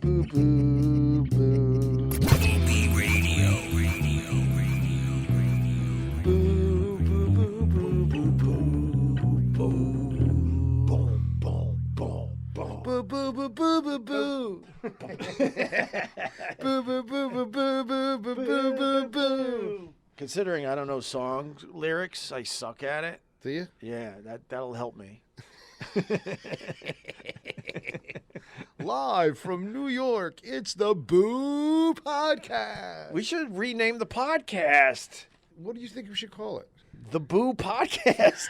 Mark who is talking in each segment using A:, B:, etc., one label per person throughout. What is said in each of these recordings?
A: boo, boo, boo.
B: OpieRadio.
A: Boo, boo, boo, boo, boo, boo. Boom, boom, boom, boom. Boo, boo, boo, boo, boo, boo. Boo, boo, boo, boo, boo, boo, boo, boo, boo, boo.
C: Considering I don't know song lyrics, I suck at it.
A: Do you?
C: Yeah, that'll help me.
A: Live from New York, it's the Boo Podcast.
C: We should rename the podcast
A: What do you think we should call it?
C: the Boo Podcast.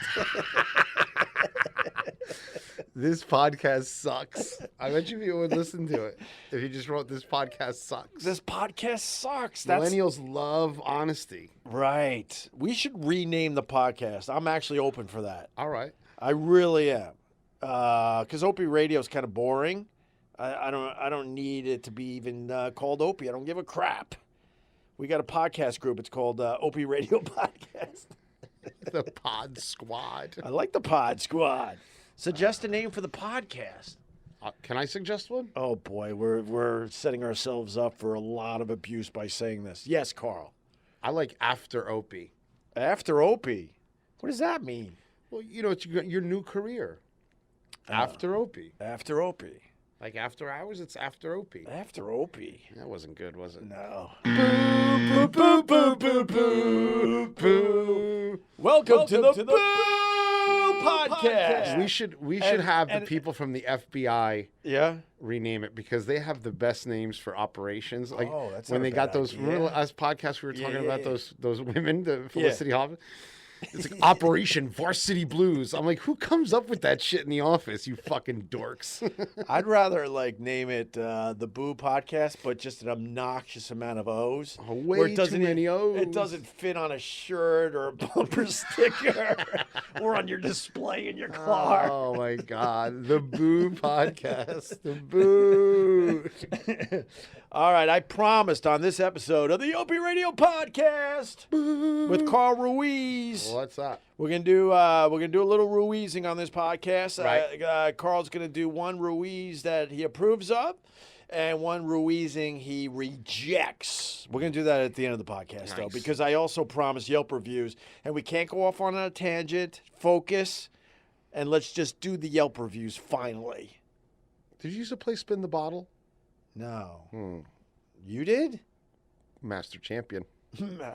A: This podcast sucks. I bet you people would listen to it if you just wrote this podcast sucks.
C: This podcast sucks.
A: Millennials love honesty.
C: Right. We should rename the podcast. I'm actually open for that.
A: All right.
C: I really am. Because OpieRadio is kind of boring. I don't need it to be even called Opie. I don't give a crap. We got a podcast group. It's called OpieRadio Podcast.
A: The Pod Squad.
C: I like the Pod Squad. Suggest a name for the podcast.
A: Can I suggest one?
C: Oh boy, we're setting ourselves up for a lot of abuse by saying this. Yes, Carl.
A: I like After Opie.
C: After Opie. What does that mean?
A: Well, you know, it's your new career. After Opie.
C: After Opie.
A: Like after hours, it's After Opie.
C: After Opie.
A: That wasn't good, was it?
C: No.
A: Boo, boo, boo, boo, boo, boo.
C: Welcome to the Boo Podcast.
A: We should have the people from the FBI
C: Yeah.
A: rename it because they have the best names for operations. Like
C: that's
A: when
C: not a
A: they got
C: bad
A: those
C: idea.
A: remember last podcast we were talking about
C: yeah.
A: those women, the Felicity Hoffman. It's like Operation Varsity Blues. I'm like, who comes up with that shit in the office? You fucking dorks.
C: I'd rather name it the Boo Podcast, but just an obnoxious amount of O's.
A: Oh,
C: where
A: way too many O's.
C: It doesn't fit on a shirt or a bumper sticker or on your display in your car.
A: Oh my God, the Boo Podcast, the Boo.
C: All right, I promised on this episode of the OpieRadio Podcast with Carl Ruiz.
A: What's that?
C: We're gonna do a little Ruizing on this podcast.
A: Right.
C: Carl's gonna do one Ruiz that he approves of, and one Ruizing he rejects. We're gonna do that at the end of the podcast, though, because I also promised Yelp reviews, and we can't go off on a tangent. Focus, and let's just do the Yelp reviews finally.
A: Did you used to play Spin the Bottle?
C: No, you did?
A: Master Champion.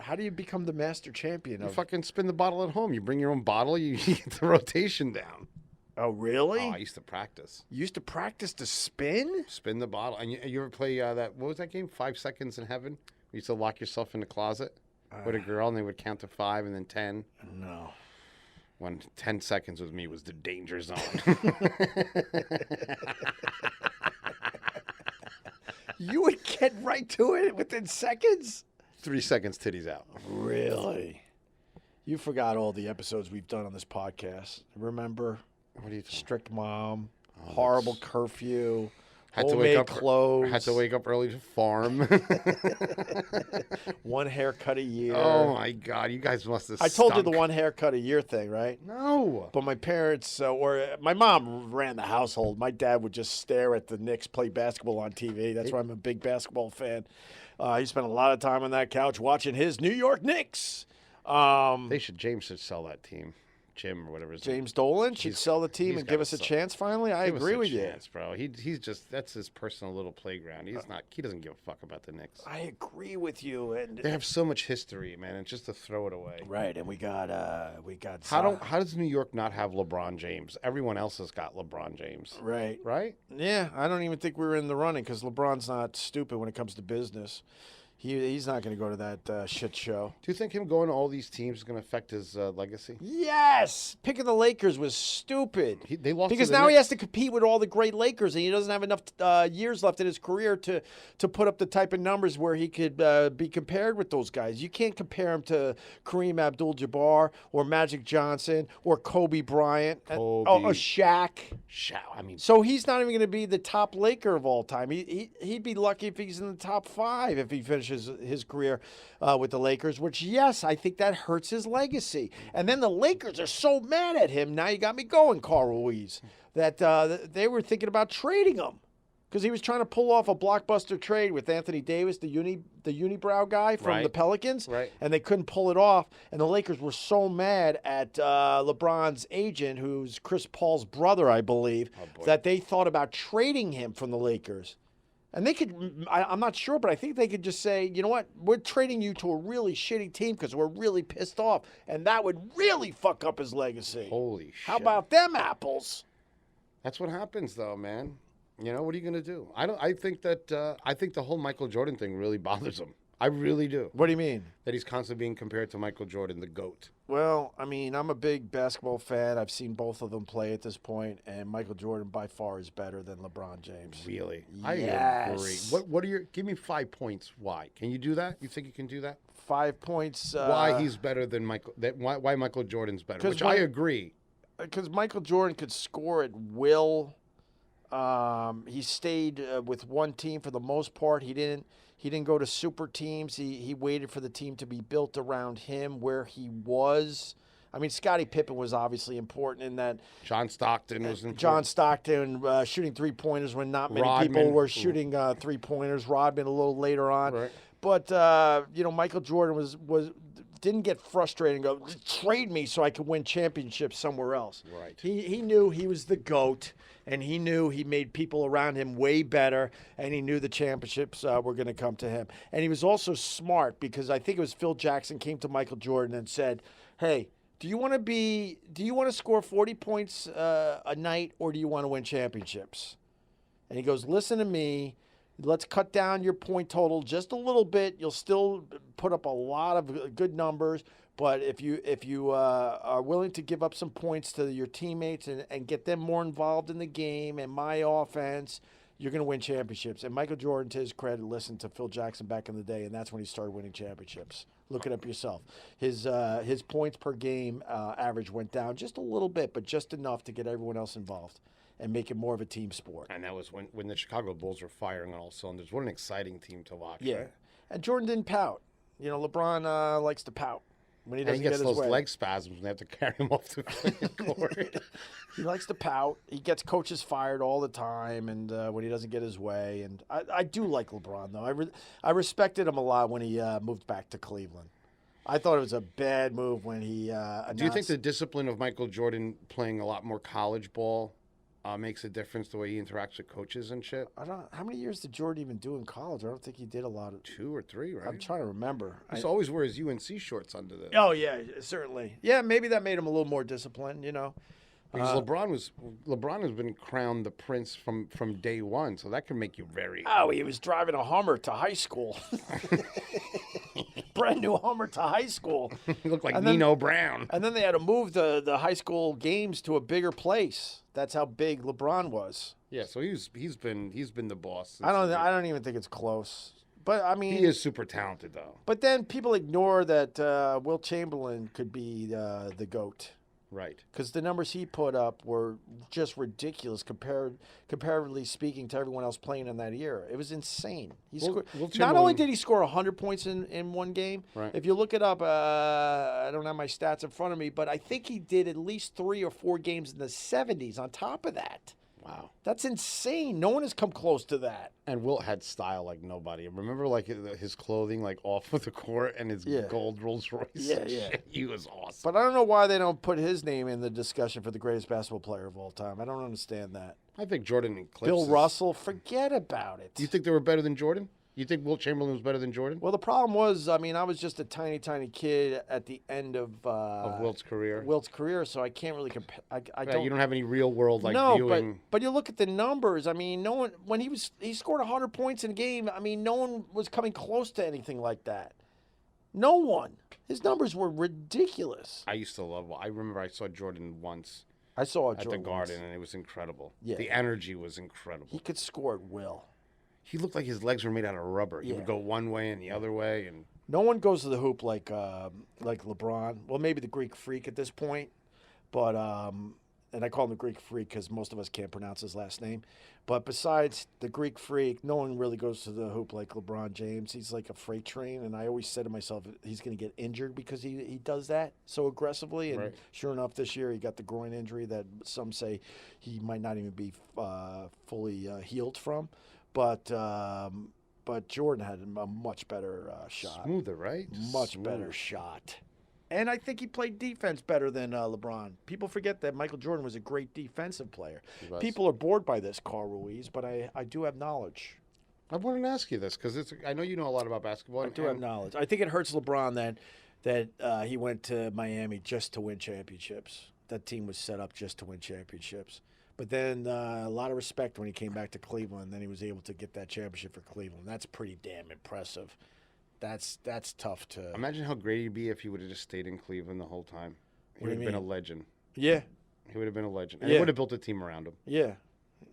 C: How do you become the master champion
A: You
C: of?
A: fucking spin the bottle at home. You bring your own bottle. You get the rotation down.
C: Oh, really?
A: Oh, I used to practice.
C: You used to practice to spin?
A: Spin the bottle. And you ever play that? What was that game? 5 Seconds in Heaven. You used to lock yourself in the closet with a girl, and they would count to 5 and then 10.
C: No.
A: When 10 seconds with me was the danger zone.
C: You would get right to it within seconds?
A: 3 seconds, titties out.
C: Really? You forgot all the episodes we've done on this podcast. Remember?
A: What are you talking?
C: Strict mom, horrible
A: that's-
C: curfew,
A: Had to
C: homemade
A: wake up.
C: clothes.
A: Had to wake up early to farm.
C: One haircut a year.
A: Oh my God, you guys must have.
C: I told you the
A: stunk.
C: one haircut a year thing, right?
A: No.
C: But my parents, or my mom ran the household. My dad would just stare at the Knicks play basketball on TV. That's why I'm a big basketball fan. He spent a lot of time on that couch watching his New York Knicks.
A: James should sell that team. Jim or whatever his name.
C: James Dolan should
A: He's-
C: sell the team
A: he's
C: and give
A: gotta
C: us a
A: sell.
C: chance finally. I
A: Give us
C: agree
A: a
C: with
A: chance, bro. He's just that's his personal little playground. He doesn't give a fuck about the Knicks.
C: you. I agree with you. And
A: They have so much history, man, and just to throw it away.
C: right, and we got
A: How does New York not have LeBron James? Everyone else has got LeBron James,
C: right.
A: right?
C: Yeah, I don't even think we were in the running because LeBron's not stupid when it comes to business. He's not going to go to that shit show.
A: Do you think him going to all these teams is going to affect his legacy?
C: Yes, picking the Lakers was stupid.
A: They lost
C: because
A: to the
C: now he
A: Knicks.
C: has to compete with all the great Lakers, and he doesn't have enough years left in his career to put up the type of numbers where he could be compared with those guys. You can't compare him to Kareem Abdul-Jabbar or Magic Johnson or Kobe Bryant or Shaq.
A: I mean,
C: So he's not even going to be the top Laker of all time. He'd be lucky if he's in the top 5 if he finishes his career with the Lakers, which, yes, I think that hurts his legacy. And then the Lakers are so mad at him. Now you got me going, Carl Ruiz, that they were thinking about trading him. Because he was trying to pull off a blockbuster trade with Anthony Davis, the unibrow guy from the Pelicans, and they couldn't pull it off. And the Lakers were so mad at LeBron's agent, who's Chris Paul's brother, I believe, that they thought about trading him from the Lakers. And they could, I'm not sure, but I think they could just say, you know what, we're trading you to a really shitty team because we're really pissed off. And that would really fuck up his legacy.
B: Holy shit.
C: How about them apples?
B: That's what happens, though, man. You know, what are you going to do? I think the whole Michael Jordan thing really bothers him. I really do.
C: What do you mean?
B: That he's constantly being compared to Michael Jordan, the GOAT.
C: Well, I mean, I'm a big basketball fan. I've seen both of them play at this point, and Michael Jordan by far is better than LeBron James.
B: Really?
C: Yes.
B: I agree. What are your? Give me 5 points. Why? Can you do that? You think you can do that?
C: 5 points.
B: Why he's better than Michael? Why Michael Jordan's better? Which I agree.
C: Because Michael Jordan could score at will. He stayed with one team for the most part. He didn't go to super teams. He waited for the team to be built around him where he was. I mean, Scottie Pippen was obviously important in that.
B: John Stockton was important.
C: John Stockton shooting three-pointers when not many people were shooting three-pointers. Rodman a little later on.
B: Right.
C: But, Michael Jordan didn't get frustrated and go, trade me so I could win championships somewhere else.
B: Right.
C: He knew he was the GOAT, and he knew he made people around him way better, and he knew the championships were going to come to him. And he was also smart because I think it was Phil Jackson came to Michael Jordan and said, hey, do you want to score 40 points a night, or do you want to win championships? And he goes, listen to me. Let's cut down your point total just a little bit. You'll still put up a lot of good numbers, but if you are willing to give up some points to your teammates and get them more involved in the game and my offense, you're going to win championships. And Michael Jordan, to his credit, listened to Phil Jackson back in the day, and that's when he started winning championships. Look it up yourself. His points per game average went down just a little bit, but just enough to get everyone else involved and make it more of a team sport.
B: And that was when the Chicago Bulls were firing on all cylinders. What an exciting team to watch.
C: Yeah.
B: Right?
C: And Jordan didn't pout. You know, LeBron likes to pout when he doesn't get his way.
B: He gets those leg spasms when they have to carry him off the court.
C: He likes to pout. He gets coaches fired all the time, and when he doesn't get his way. And I do like LeBron, though. I respected him a lot when he moved back to Cleveland. I thought it was a bad move when he announced.
B: Do you think the discipline of Michael Jordan playing a lot more college ball makes a difference the way he interacts with coaches and shit?
C: How many years did Jordan even do in college? I don't think he did a lot of.
B: 2 or 3, right?
C: I'm trying to remember.
B: He always wear his UNC shorts under the.
C: Oh yeah, certainly. Yeah, maybe that made him a little more disciplined. You know.
B: Because LeBron has been crowned the prince from day one, so that can make you very.
C: Oh, he was driving a Hummer to high school. Brand new Hummer to high school.
B: He looked like Nino Brown.
C: And then they had to move the high school games to a bigger place. That's how big LeBron was.
B: Yeah, so he's been the boss.
C: I don't even think it's close. But I mean,
B: he is super talented though.
C: But then people ignore that Wilt Chamberlain could be the GOAT.
B: Right.
C: Because the numbers he put up were just ridiculous comparatively speaking to everyone else playing in that era. It was insane. Not only did he score 100 points in one game,
B: right.
C: If you look it up, I don't have my stats in front of me, but I think he did at least 3 or 4 games in the 70s on top of that.
B: Wow.
C: That's insane. No one has come close to that.
B: And Wilt had style like nobody. Remember like his clothing like off of the court and his gold Rolls Royce?
C: Yeah.
B: He was awesome.
C: But I don't know why they don't put his name in the discussion for the greatest basketball player of all time. I don't understand that.
B: I think Jordan eclipses.
C: Bill Russell, forget about it.
B: Do you think they were better than Jordan? You think Wilt Chamberlain was better than Jordan?
C: Well, the problem was, I mean, I was just a tiny, tiny kid at the end of
B: Wilt's career.
C: So I can't really compare.
B: You don't have any real world viewing.
C: But you look at the numbers. I mean, no one when he scored 100 points in a game. I mean, no one was coming close to anything like that. No one. His numbers were ridiculous.
B: I used to love. I remember I saw Jordan once.
C: I saw
B: at
C: Jordan
B: the Garden,
C: once.
B: and it was incredible.
C: Yeah.
B: The energy was incredible.
C: He could score at will.
B: He looked like his legs were made out of rubber. He would go one way and the other way, and
C: no one goes to the hoop like LeBron. Well, maybe the Greek Freak at this point, but and I call him the Greek Freak because most of us can't pronounce his last name. But besides the Greek Freak, no one really goes to the hoop like LeBron James. He's like a freight train, and I always said to myself, he's going to get injured because he does that so aggressively. And sure enough, this year he got the groin injury that some say he might not even be fully healed from. But Jordan had a much better shot.
B: Smoother, right?
C: Much better shot. And I think he played defense better than LeBron. People forget that Michael Jordan was a great defensive player. People are bored by this, Carl Ruiz, but I do have knowledge.
B: I wanted to ask you this because I know you know a lot about basketball.
C: I do have knowledge. I think it hurts LeBron that he went to Miami just to win championships. That team was set up just to win championships. But then a lot of respect when he came back to Cleveland, and then he was able to get that championship for Cleveland. That's pretty damn impressive. That's tough to...
B: Imagine how great he'd be if he would have just stayed in Cleveland the whole time. He would have been a legend.
C: Yeah.
B: He would have been a legend. And he would have built a team around him.
C: Yeah.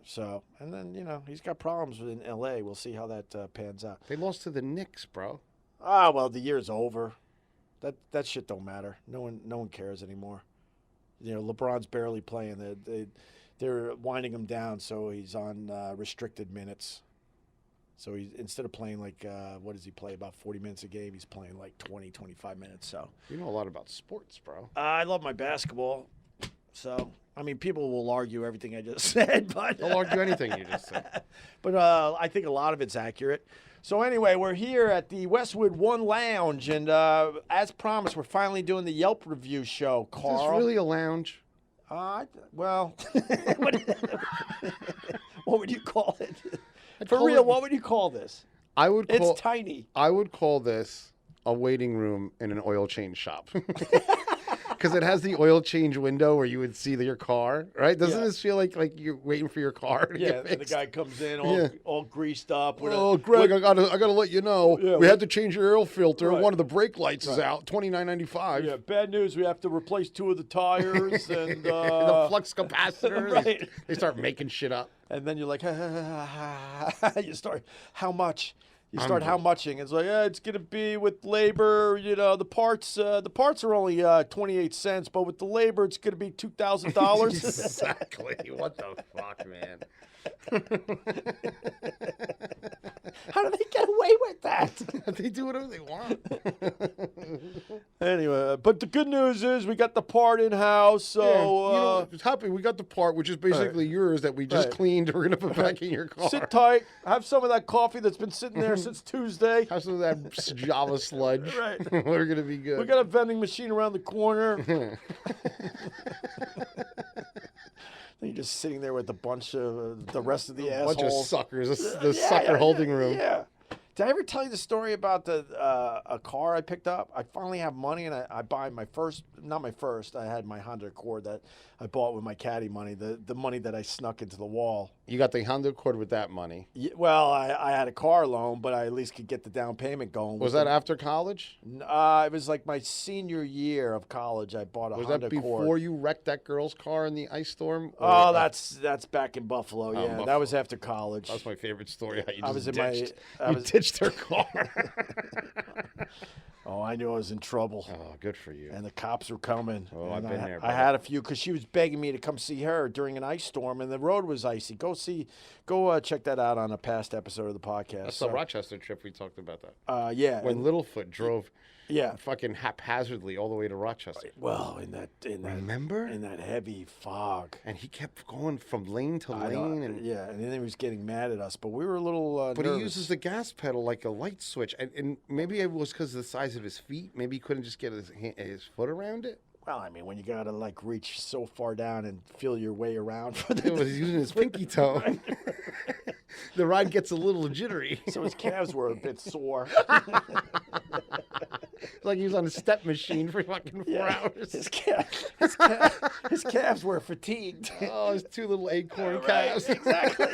C: So, and then, he's got problems in L.A. We'll see how that pans out.
B: They lost to the Knicks, bro.
C: Ah, well, the year's over. That shit don't matter. No one cares anymore. LeBron's barely playing. They're winding him down, so he's on restricted minutes. So instead of playing what does he play, about 40 minutes a game, he's playing like 20, 25 minutes. So
B: you know a lot about sports, bro.
C: I love my basketball. So, people will argue everything I just said. But
B: they'll argue anything you just said.
C: But I think a lot of it's accurate. So anyway, we're here at the Westwood One Lounge. And as promised, we're finally doing the Yelp Review show, Carl.
B: Is this really a lounge?
C: Well, what would you call it? For real, what would you call this? It's tiny.
B: I would call this a waiting room in an oil change shop. Because it has the oil change window where you would see your car, right? Doesn't this feel like you're waiting for your car to get fixed?
C: And the guy comes in all greased up.
B: Greg, I gotta let you know, we had to change your oil filter. Right. One of the brake lights is out, $29.95.
C: Yeah, bad news. We have to replace 2 of the tires and
B: the flux capacitors.
C: Right.
B: They start making shit up.
C: And then you're like, you start, how much? You start how muching. It's like, it's going to be with labor, the parts are only 28 cents, but with the labor, it's going to be $2,000.
B: Exactly. What the fuck, man?
C: How do they get away with that?
B: They do whatever they want.
C: Anyway, but the good news is we got the part in-house, so...
B: it's happy we got the part, which is basically yours that we just cleaned. We're going to put back in your car.
C: Sit tight. Have some of that coffee that's been sitting there since Tuesday.
B: Have some of that Java sludge.
C: Right.
B: We're going to be good.
C: We got a vending machine around the corner. Then you're just sitting there with a bunch of the rest of the assholes.
B: Bunch of suckers. The sucker holding room.
C: Yeah. Did I ever tell you the story about a car I picked up? I finally have money, and I buy my first, not my first, I had my Honda Accord that I bought with my caddy money, the money that I snuck into the wall.
B: You got the Honda Accord with that money?
C: Yeah, well, I had a car loan, but I at least could get the down payment going.
B: Was that after college?
C: It was like my senior year of college. I bought a Honda Accord. Was that
B: before you wrecked that girl's car in the ice storm?
C: Oh, that's back in Buffalo, yeah. Buffalo. That was after college.
B: That's my favorite story, how you
C: just
B: ditched her car.
C: Oh, I knew I was in trouble.
B: Oh, good for you.
C: And the cops were coming.
B: Oh, I've been there.
C: I had a few because she was begging me to come see her during an ice storm, and the road was icy. Go check that out on a past episode of the podcast.
B: That's the Rochester trip we talked about that.
C: Yeah.
B: When Littlefoot drove.
C: Yeah,
B: fucking haphazardly all the way to Rochester.
C: Well, remember
B: in
C: that heavy fog,
B: and he kept going from lane to lane, and
C: then he was getting mad at us. But we were a little.
B: But
C: nervous.
B: He uses the gas pedal like a light switch, and maybe it was because of the size of his feet. Maybe he couldn't just get his foot around it.
C: Well, I mean, when you gotta reach so far down and feel your way around for
B: He was using his pinky toe. The ride gets a little jittery.
C: So his calves were a bit sore.
B: Like he was on a step machine for fucking 4 hours.
C: His calves were fatigued.
B: Oh, his 2 little acorn calves.
C: Exactly.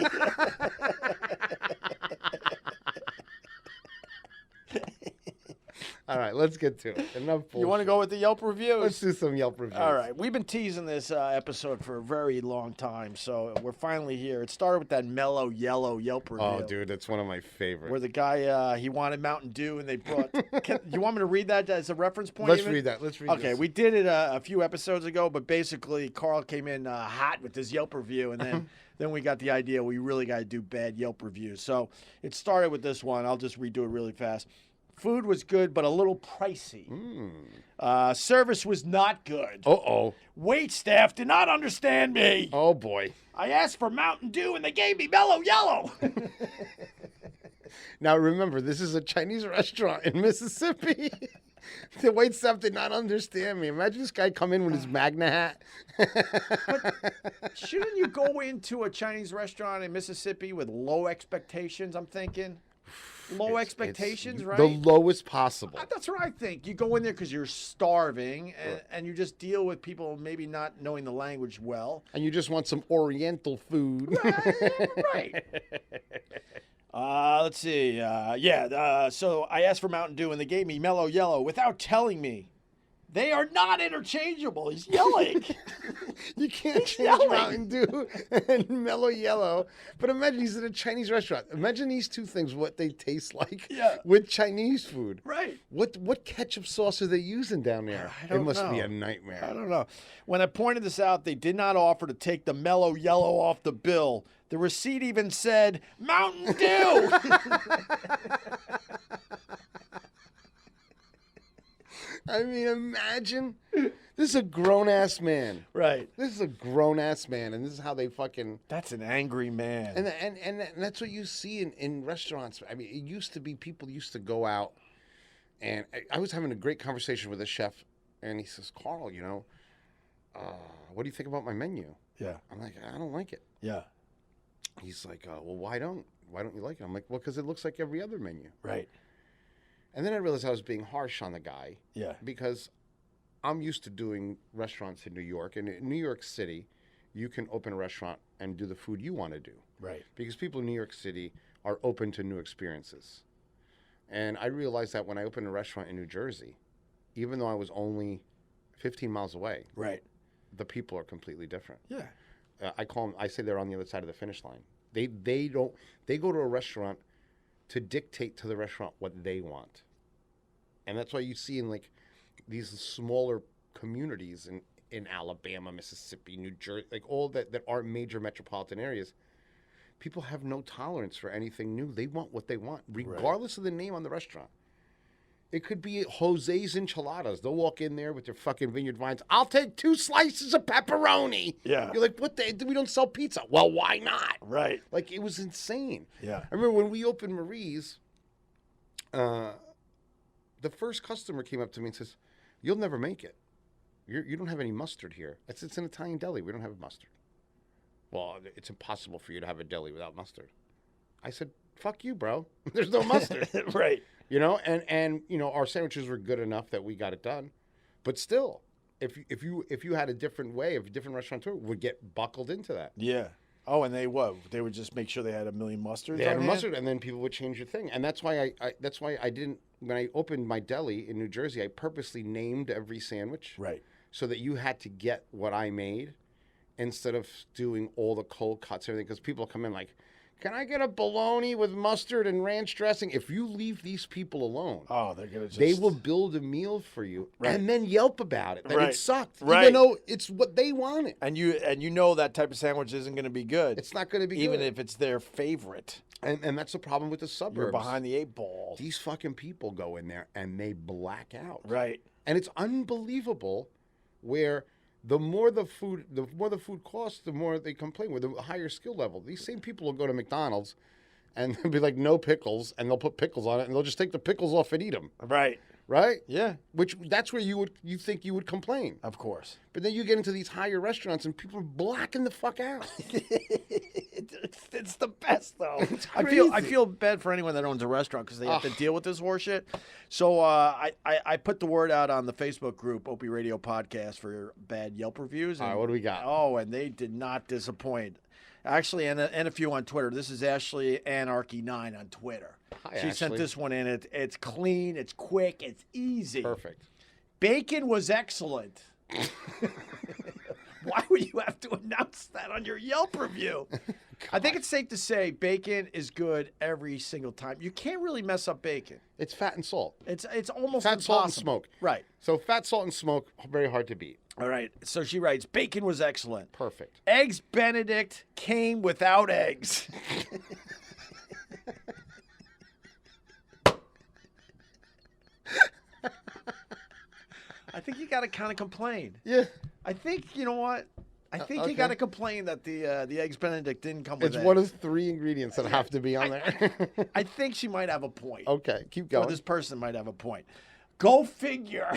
B: All right, let's get to it. Enough bullshit.
C: You want to go with the Yelp reviews?
B: Let's do some Yelp reviews.
C: All right. We've been teasing this episode for a very long time, so we're finally here. It started with that mellow yellow Yelp review.
B: Oh, dude, that's one of my favorites.
C: Where the guy, he wanted Mountain Dew, and they brought... you want me to read that as a reference point?
B: Let's
C: even?
B: read that. Let's read
C: Okay,
B: this.
C: we did it a few episodes ago, but basically Carl came in hot with his Yelp review, and then... Then we got the idea we really got to do bad Yelp reviews. So it started with this one. I'll just redo it really fast. Food was good, but a little pricey. Service was not good.
B: Uh-oh.
C: Wait staff did not understand me.
B: Oh, boy.
C: I asked for Mountain Dew, and they gave me Mellow Yellow.
B: Now, remember, this is a Chinese restaurant in Mississippi. The wait staff did not understand me. Imagine this guy come in with his Magna hat.
C: Shouldn't you go into a Chinese restaurant in Mississippi with low expectations, I'm thinking? Low expectations, right?
B: The lowest possible.
C: That's what I think. You go in there because you're starving, and you just deal with people maybe not knowing the language well.
B: And you just want some Oriental food.
C: Right. Let's see. So I asked for Mountain Dew, and they gave me Mellow Yellow without telling me. They are not interchangeable. He's yelling.
B: You can't change Mountain Dew and Mellow Yellow. But imagine he's in a Chinese restaurant. Imagine these two things, what they taste like with Chinese food.
C: Right.
B: What ketchup sauce are they using down there?
C: I don't
B: It must
C: know.
B: be a nightmare.
C: I don't know. When I pointed this out, they did not offer to take the Mellow Yellow off the bill. The receipt even said, Mountain Dew.
B: I mean, imagine. This is a grown-ass man.
C: Right.
B: This is a grown-ass man, and this is how they fucking...
C: That's an angry man.
B: And that's what you see in restaurants. I mean, it used to be people used to go out, and I was having a great conversation with a chef, and he says, Carl, what do you think about my menu?
C: Yeah.
B: I'm like, I don't like it.
C: Yeah.
B: He's like, well, why don't you like it? I'm like, well, because it looks like every other menu.
C: Right.
B: And then I realized I was being harsh on the guy.
C: Yeah.
B: Because I'm used to doing restaurants in New York. And in New York City, you can open a restaurant and do the food you want to do.
C: Right.
B: Because people in New York City are open to new experiences. And I realized that when I opened a restaurant in New Jersey, even though I was only 15 miles away,
C: Right.
B: the people are completely different.
C: Yeah.
B: I say they're on the other side of the finish line. They go to a restaurant to dictate to the restaurant what they want. And that's why you see in like these smaller communities in Alabama, Mississippi, New Jersey, like all that are major metropolitan areas, people have no tolerance for anything new. They want what they want, regardless of the name on the restaurant. It could be Jose's Enchiladas. They'll walk in there with their fucking vineyard vines. I'll take 2 slices of pepperoni.
C: Yeah.
B: You're like, we don't sell pizza. Well, why not?
C: Right.
B: Like, it was insane.
C: Yeah.
B: I remember when we opened Marie's, the first customer came up to me and says, you'll never make it. You don't have any mustard here. It's an Italian deli. We don't have mustard. Well, it's impossible for you to have a deli without mustard. I said, fuck you, bro. There's no mustard.
C: Right.
B: And our sandwiches were good enough that we got it done. But still, if you had a different way, if a different restaurateur would get buckled into that.
C: Yeah. Oh, and they would just make sure they had a million mustards.
B: They had
C: on
B: mustard, and then people would change your thing. And that's why I didn't, when I opened my deli in New Jersey, I purposely named every sandwich.
C: Right.
B: So that you had to get what I made instead of doing all the cold cuts and everything. Because people come in like, can I get a bologna with mustard and ranch dressing? If you leave these people alone,
C: they're gonna just...
B: they will build a meal for you and then Yelp about it. That it sucked, even though it's what they wanted.
C: And you know that type of sandwich isn't going to be good.
B: It's not going to be
C: even
B: good.
C: if it's their favorite.
B: And that's the problem with the suburbs.
C: You're behind the 8 ball.
B: These fucking people go in there and they black out.
C: Right.
B: And it's unbelievable where the more the food costs, the more they complain. With a higher skill level, these same people will go to McDonald's and they'll be like, no pickles, and they'll put pickles on it, and they'll just take the pickles off and eat them.
C: Right.
B: Right?
C: Yeah.
B: That's where you think you would complain.
C: Of course.
B: But then you get into these higher restaurants and people are blacking the fuck out.
C: It's the best though. I feel bad for anyone that owns a restaurant because they have to deal with this horseshit. So I put the word out on the Facebook group, OpieRadio Podcast, for bad Yelp reviews.
B: All right, what do we got?
C: Oh, and they did not disappoint. Actually, and a few on Twitter. This is Ashley Anarchy9 on Twitter.
B: Hi,
C: she sent
B: Ashley.
C: this one in. It's clean, it's quick, it's easy.
B: Perfect.
C: Bacon was excellent. Why would you have to announce that on your Yelp review? I think it's safe to say bacon is good every single time. You can't really mess up bacon.
B: It's fat and salt.
C: It's almost
B: Fat,
C: impossible.
B: salt, and smoke.
C: Right.
B: So fat, salt, and smoke, very hard to beat.
C: All right. So she writes, bacon was excellent.
B: Perfect.
C: Eggs Benedict came without eggs. I think you got to kind of complain.
B: Yeah.
C: I think, you know what? I think
B: okay.
C: you got to complain that the Eggs Benedict didn't come with
B: It's
C: eggs.
B: one of 3 ingredients that have to be on there.
C: I think she might have a point.
B: Okay, keep
C: Or
B: going.
C: this person might have a point. Go figure.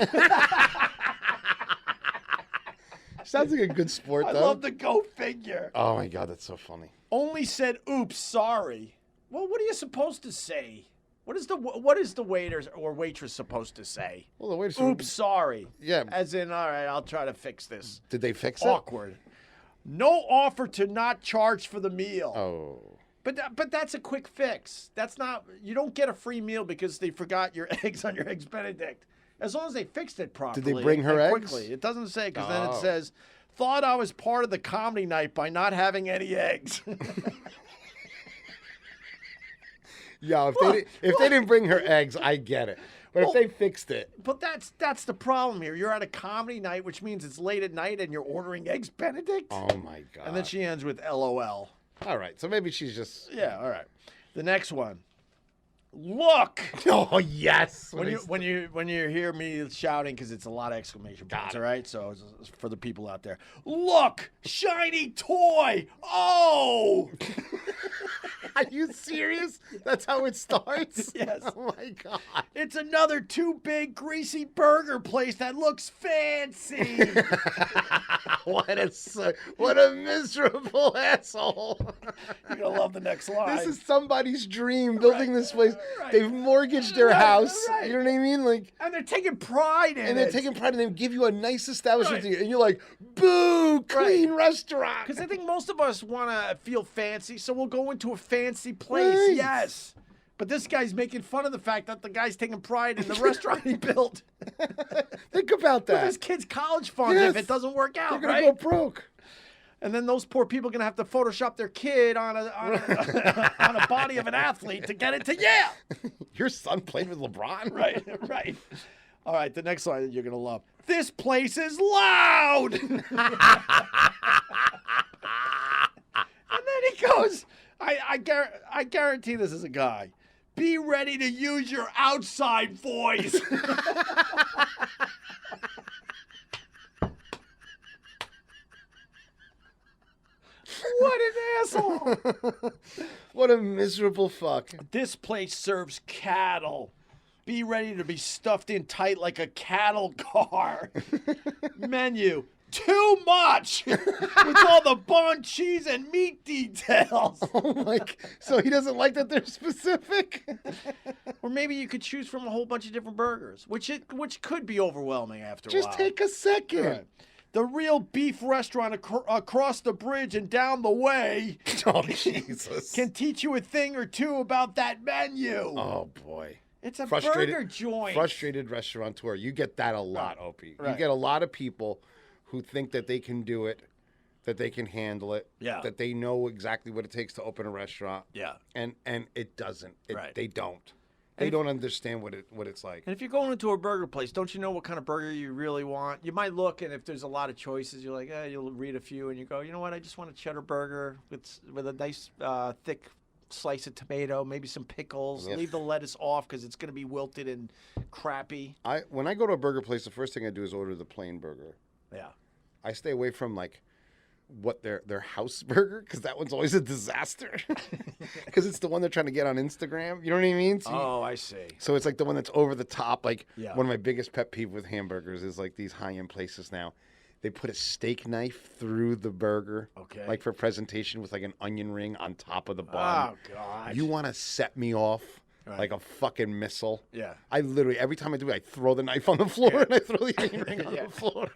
B: Sounds like a good sport,
C: I
B: though.
C: love the go figure.
B: Oh, my God, that's so funny.
C: Only said, oops, sorry. Well, what are you supposed to say? What is the waiter or waitress supposed to say?
B: Well, the waiter.
C: Oops, sorry.
B: Yeah.
C: As in, all right, I'll try to fix this.
B: Did they fix it?
C: Awkward. No offer to not charge for the meal.
B: Oh.
C: But that's a quick fix. That's not, you don't get a free meal because they forgot your eggs on your Eggs Benedict. As long as they fixed it properly.
B: Did they bring her
C: and
B: eggs?
C: quickly. It doesn't say, because then it
B: Oh.
C: says, thought I was part of the comedy night by not having any eggs.
B: Yeah, if they didn't bring her eggs, I get it. But if they fixed it.
C: But that's the problem here. You're at a comedy night, which means it's late at night and you're ordering Eggs Benedict.
B: Oh, my God.
C: And then she ends with LOL.
B: All right, so maybe she's just.
C: Yeah, all right. The next one. Look.
B: Oh, yes.
C: When you hear me shouting, because it's a lot of exclamation points,
B: it.
C: all right? So it's for the people out there. Look, shiny toy. Oh.
B: Are you serious? That's how it starts?
C: Yes.
B: Oh, my God.
C: It's another too big, greasy burger place that looks fancy.
B: What a miserable asshole.
C: You're going to love the next line.
B: This is somebody's dream, building this place.
C: right.
B: They've mortgaged their house.
C: right.
B: You know what I mean? Like,
C: And they're taking pride in it.
B: and they're taking pride in them, give you a nice establishment,
C: Right.
B: and you're like, boo, clean restaurant.
C: Because I think most of us want to feel fancy, so we'll go into a fancy place.
B: Right.
C: Yes. But this guy's making fun of the fact that the guy's taking pride in the restaurant he built.
B: Think about
C: With
B: that.
C: his kid's college funds
B: Yes.
C: if it doesn't work
B: They're
C: out,
B: gonna
C: right?
B: go broke.
C: And then those poor people are going to have to Photoshop their kid on a body of an athlete to get it to Yale.
B: Your son played with LeBron?
C: Right, right. All right, the next line that you're going to love. This place is loud. And then he goes, I guarantee this is a guy. Be ready to use your outside voice. What an asshole.
B: What a miserable fuck.
C: This place serves cattle. Be ready to be stuffed in tight like a cattle car. Menu. Too much with all the bun, cheese, and meat details.
B: Oh my! So he doesn't like that they're specific.
C: Or maybe you could choose from a whole bunch of different burgers, which could be overwhelming after a while.
B: Just take a second.
C: Right. The Real Beef Restaurant across the bridge and down the way
B: Oh Jesus!
C: can teach you a thing or two about that menu.
B: Oh boy!
C: It's a burger joint.
B: Frustrated restaurateur. You get that a lot, Opie. You
C: Right.
B: get a lot of people who think that they can do it, that they can handle it,
C: Yeah.
B: that they know exactly what it takes to open a restaurant.
C: Yeah.
B: And it doesn't.
C: Right.
B: They don't. They don't understand what it's like.
C: And if you're going into a burger place, don't you know what kind of burger you really want? You might look, and if there's a lot of choices, you're like, you'll read a few, and you go, you know what? I just want a cheddar burger with a nice thick slice of tomato, maybe some pickles.
B: Yeah.
C: Leave the lettuce off because it's going to be wilted and crappy.
B: When I go to a burger place, the first thing I do is order the plain burger.
C: Yeah.
B: I stay away from like what their house burger, because that one's always a disaster. Because it's the one they're trying to get on Instagram. You know what I mean?
C: I see.
B: So it's like the one that's over the top. Like
C: Yeah.
B: one of my biggest pet peeve with hamburgers is like these high-end places now. They put a steak knife through the burger,
C: Okay.
B: like for presentation with like an onion ring on top of the bun.
C: Oh, God.
B: You want to set me off
C: Right.
B: like a fucking missile?
C: Yeah.
B: I literally, every time I do it, I throw the knife on the floor and I throw the onion ring on the floor.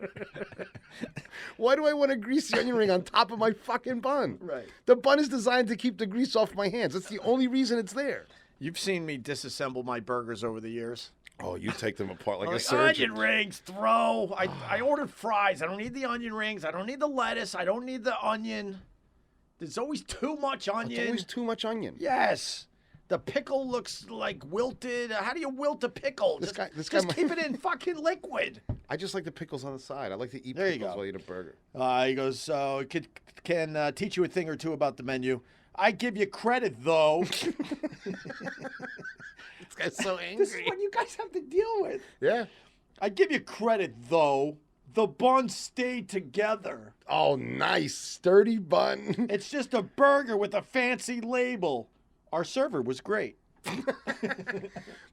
B: Why do I want to grease the onion ring on top of my fucking bun?
C: Right.
B: The bun is designed to keep the grease off my hands. That's the only reason it's there.
C: You've seen me disassemble my burgers over the years.
B: Oh, you take them apart like a
C: Like,
B: surgeon.
C: onion rings, throw. I ordered fries. I don't need the onion rings. I don't need the lettuce. I don't need the onion. There's always too much onion.
B: It's always too much onion.
C: Yes. The pickle looks like wilted. How do you wilt a pickle?
B: This
C: Just
B: guy
C: keep it in fucking liquid.
B: I just like the pickles on the side. I like to eat
C: There you
B: pickles
C: go.
B: while I eat a burger.
C: He goes, so it can teach you a thing or two about the menu. I give you credit, though.
B: This guy's so angry.
C: This is what you guys have to deal with.
B: Yeah.
C: I give you credit, though. The bun stayed together.
B: Oh, nice. Sturdy bun.
C: It's just a burger with a fancy label. Our server was great.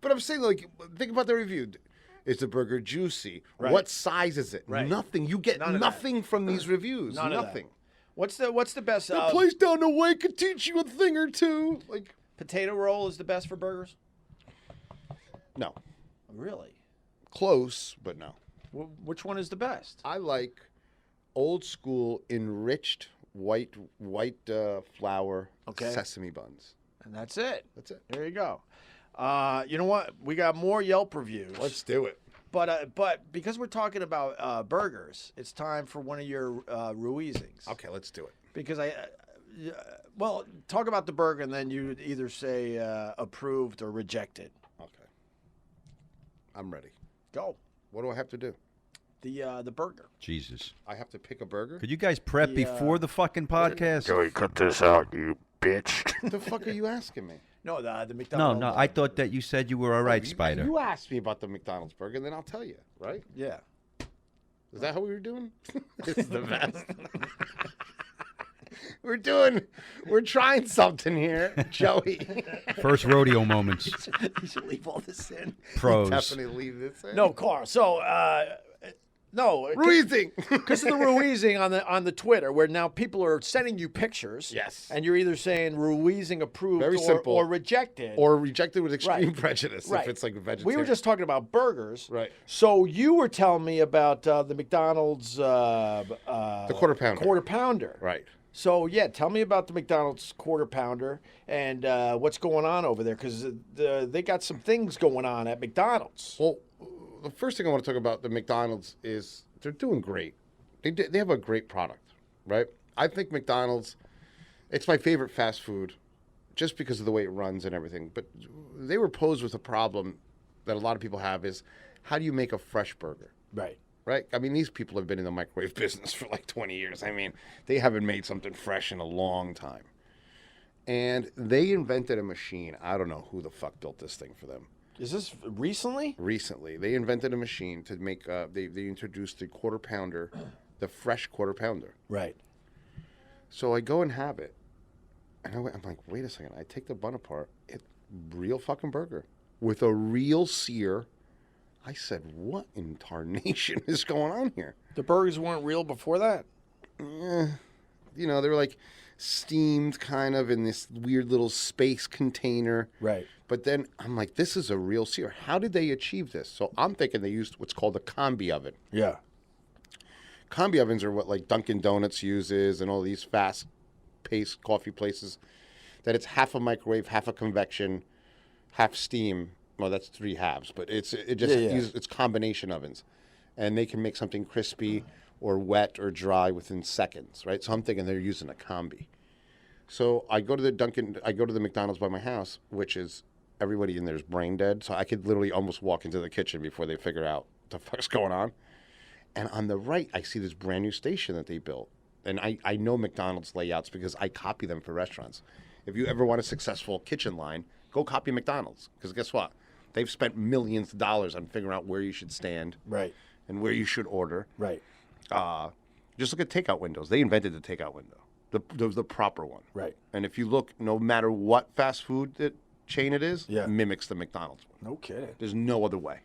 B: But I'm saying, like, think about the review. Is the burger juicy?
C: Right.
B: What size is it?
C: Right.
B: Nothing. You get
C: None of
B: nothing from these reviews.
C: None of that.
B: Nothing.
C: What's the best?
B: The place down the way could teach you a thing or two. Like,
C: Potato roll is the best for burgers?
B: no.
C: Really?
B: Close, but no.
C: Which one is the best?
B: I like old school enriched white flour
C: Okay.
B: sesame buns.
C: And that's it.
B: That's it.
C: There you go. You know what? We got more Yelp reviews.
B: Let's do it.
C: But because we're talking about burgers, it's time for one of your Ruizings.
B: Okay, let's do it.
C: Because well, talk about the burger and then you either say approved or rejected.
B: Okay. I'm ready.
C: Go.
B: What do I have to do?
C: The burger.
D: Jesus.
B: I have to pick a burger?
D: Could you guys prep before the fucking podcast?
A: Joey, cut this out, you bitch.
B: What the fuck are you asking me?
C: No, the
D: No,
C: McDonald's.
D: no. I thought that you said you were all right,
B: You-
D: Spider.
B: You asked me about the McDonald's burger, and then I'll tell you, right?
C: Yeah.
B: Is that how we were doing? This is the best. We're trying something here, Joey.
D: First rodeo moments.
C: You should leave all this in.
D: Pros.
B: Definitely leave this in.
C: No, Carl. So, no.
B: Ruizing.
C: Because of the Ruizing on the Twitter, where now people are sending you pictures.
B: Yes.
C: And you're either saying Ruizing approved
B: Very simple.
C: or rejected.
B: Or rejected with extreme
C: Right.
B: prejudice
C: Right.
B: if it's like a vegetarian.
C: We were just talking about burgers.
B: Right.
C: So you were telling me about the McDonald's
B: the quarter pounder.
C: Quarter pounder.
B: Right.
C: So yeah, tell me about the McDonald's quarter pounder and what's going on over there because they got some things going on at McDonald's.
B: Well, the first thing I want to talk about the McDonald's is they're doing great. They have a great product, right? I think McDonald's, it's my favorite fast food just because of the way it runs and everything. But they were posed with a problem that a lot of people have is how do you make a fresh burger?
C: Right.
B: Right? I mean, these people have been in the microwave business for like 20 years. I mean, they haven't made something fresh in a long time. And they invented a machine. I don't know who the fuck built this thing for them.
C: Is this recently?
B: Recently, they invented a machine to make, they introduced the quarter pounder, the fresh quarter pounder.
C: Right.
B: So I go and have it. And I'm like, wait a second. I take the bun apart. It's real fucking burger with a real sear. I said, what in tarnation is going on here?
C: The burgers weren't real before that?
B: You know, they were like steamed kind of in this weird little space container.
C: Right.
B: But then I'm like, this is a real sear. How did they achieve this? So I'm thinking they used what's called a combi oven.
C: Yeah.
B: Combi ovens are what like Dunkin' Donuts uses and all these fast-paced coffee places. That it's half a microwave, half a convection, half steam. Well, that's 3 halves, but it's combination ovens, and they can make something crispy or wet or dry within seconds, right? So I'm thinking they're using a combi. So I go to the McDonald's by my house, which is everybody in there is brain dead. So I could literally almost walk into the kitchen before they figure out what the fuck's going on. And on the right, I see this brand new station that they built. And I know McDonald's layouts because I copy them for restaurants. If you ever want a successful kitchen line, go copy McDonald's. Because guess what? They've spent millions of dollars on figuring out where you should stand.
C: Right.
B: And where you should order.
C: Right.
B: Just look at takeout windows. They invented the takeout window. The proper one.
C: Right.
B: And if you look, no matter what fast food chain it is,
C: Yeah.
B: mimics the McDonald's one.
C: No kidding.
B: There's no other way.